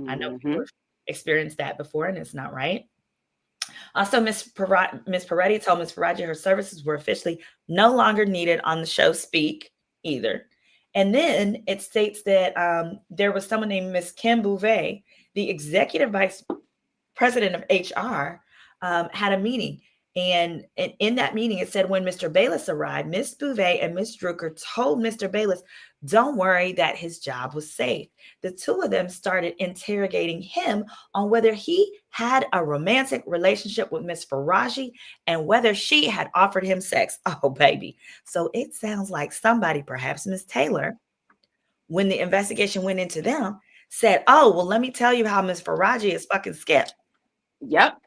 I know people have experienced that before, and it's not right. Also, Miss Peretti told Miss Faraji her services were officially no longer needed on the show Speak either. And then it states that there was someone named Miss Kim Bouvet, the executive vice president of HR, had a meeting. And in that meeting, it said when Mr. Bayless arrived, Miss Bouvet and Miss Drucker told Mr. Bayless, don't worry, that his job was safe. The 2 of them started interrogating him on whether he had a romantic relationship with Miss Faraji and whether she had offered him sex. Oh, baby. So it sounds like somebody, perhaps Miss Taylor, when the investigation went into them, said, oh, well, let me tell you how Miss Faraji is fucking Skip. Yep.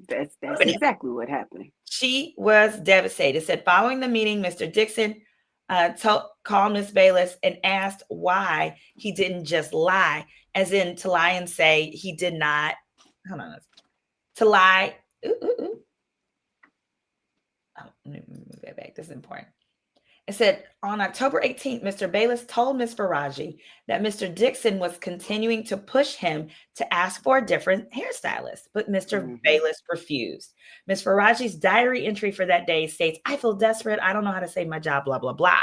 That's exactly what happened. She was devastated. Said following the meeting, Mr. Dixon called Miss Bayless and asked why he didn't just lie, as in to lie and say he did not. Hold on, to lie. Oh, let me move that back. This is important. It said on October 18th, Mr. Bayless told Ms. Faraji that Mr. Dixon was continuing to push him to ask for a different hairstylist, but Mr. Bayless refused. Ms. Faraji's diary entry for that day states, "I feel desperate. I don't know how to save my job, blah, blah, blah."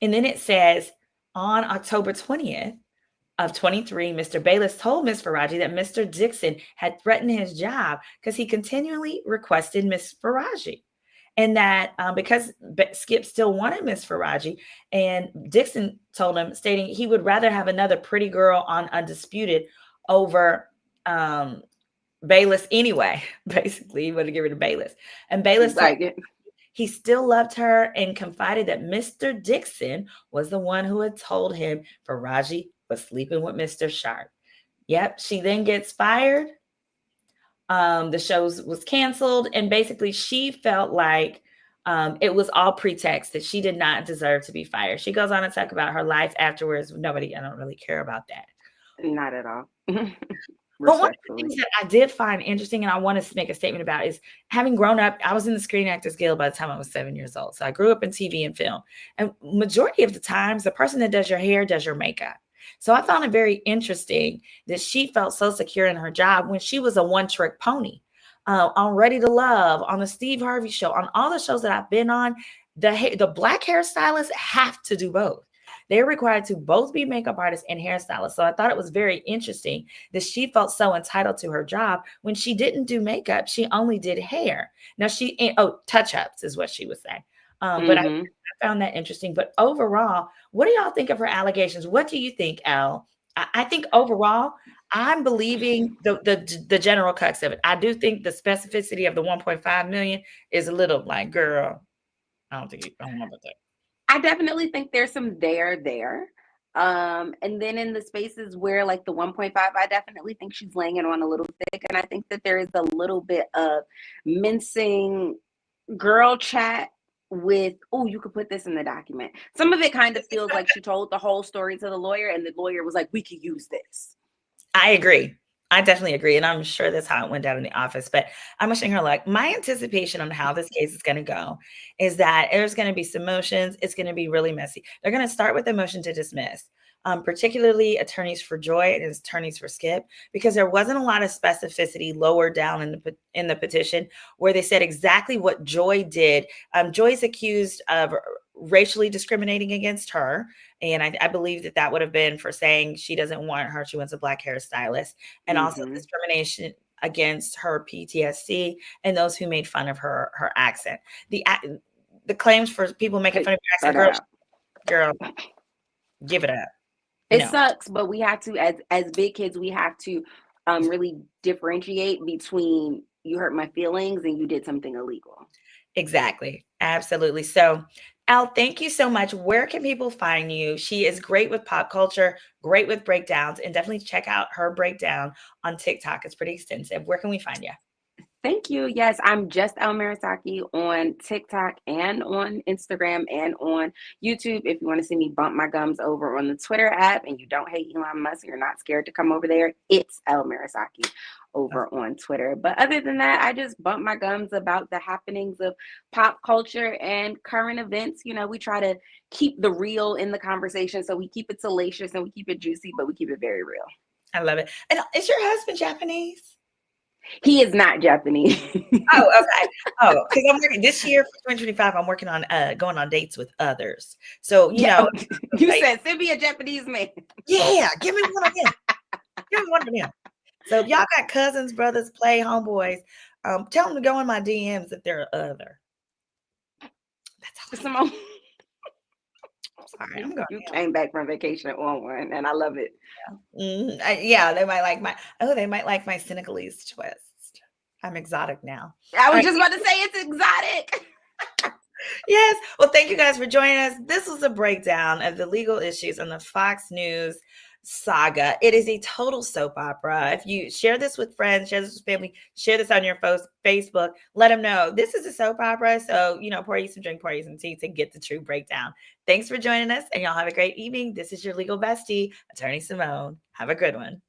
And then it says on October 20th of 23, Mr. Bayless told Ms. Faraji that Mr. Dixon had threatened his job because he continually requested Ms. Faraji. And that because Skip still wanted Miss Faraji, and Dixon told him, stating he would rather have another pretty girl on Undisputed over Bayless anyway. Basically, he wanted to get rid of Bayless. And Bayless told him he still loved her and confided that Mr. Dixon was the one who had told him Faraji was sleeping with Mr. Sharp. Yep, she then gets fired. The show was canceled, and basically she felt like it was all pretext, that she did not deserve to be fired. She goes on to talk about her life afterwards. I don't really care about that. Not at all. But one of the things that I did find interesting, and I want to make a statement about, is having grown up, I was in the Screen Actors Guild by the time I was 7 years old. So I grew up in TV and film. And majority of the times, the person that does your hair does your makeup. So I found it very interesting that she felt so secure in her job when she was a one-trick pony. On Ready to Love, on the Steve Harvey Show, on all the shows that I've been on, the black hairstylists have to do both. They're required to both be makeup artists and hairstylists. So I thought it was very interesting that she felt so entitled to her job when she didn't do makeup. She only did hair. Now touch-ups is what she would say. But I found that interesting. But overall, what do y'all think of her allegations? What do you think, Elle? I think overall, I'm believing the general crux of it. I do think the specificity of the 1.5 million is a little like, girl, I don't know about that. I definitely think there's some there. And then in the spaces where like the 1.5, I definitely think she's laying it on a little thick. And I think that there is a little bit of mincing girl chat with, oh, you could put this in the document. Some of it kind of feels like she told the whole story to the lawyer, and the lawyer was like, we could use this. I agree. I definitely agree. And I'm sure that's how it went down in the office. But I'm wishing her luck. My anticipation on how this case is going to go is that there's going to be some motions. It's going to be really messy. They're going to start with a motion to dismiss, particularly attorneys for Joy and attorneys for Skip, because there wasn't a lot of specificity lower down in the petition where they said exactly what Joy did. Joy's accused of racially discriminating against her. And I believe that would have been for saying she doesn't want her. She wants a black hairstylist, and also discrimination against her PTSD and those who made fun of her accent. The claims for people making fun of your accent, girl, give it up. It sucks, but we have to, as big kids, we have to really differentiate between you hurt my feelings and you did something illegal. Exactly. Absolutely. So, Elle, thank you so much. Where can people find you? She is great with pop culture, great with breakdowns, and definitely check out her breakdown on TikTok. It's pretty extensive. Where can we find you? Thank you. Yes, I'm just Elle Murasaki on TikTok and on Instagram and on YouTube. If you want to see me bump my gums over on the Twitter app and you don't hate Elon Musk, you're not scared to come over there, it's Elle Murasaki over on Twitter. But other than that, I just bump my gums about the happenings of pop culture and current events. You know, we try to keep the real in the conversation. So we keep it salacious and we keep it juicy, but we keep it very real. I love it. And is your husband Japanese? He is not Japanese. Oh, okay. Oh, because I'm working this year for 2025. I'm working on going on dates with others. So you know, you said send me a Japanese man. Yeah, give me one of them. Give me one of them. So if y'all got cousins, brothers, play homeboys, tell them to go in my DMs if they're other. That's all. Simone. Sorry, you came back from vacation on one, and I love it. Yeah, they might like my Senegalese twist. I'm exotic now. I was just about to say it's exotic. Yes. Well, thank you guys for joining us. This was a breakdown of the legal issues on the Fox News saga. It is a total soap opera. If you share this with friends, share this with family, share this on your Facebook, let them know this is a soap opera. So, pour you some drink, pour you some tea to get the true breakdown. Thanks for joining us, and y'all have a great evening. This is your legal bestie, Attorney Simone. Have a good one.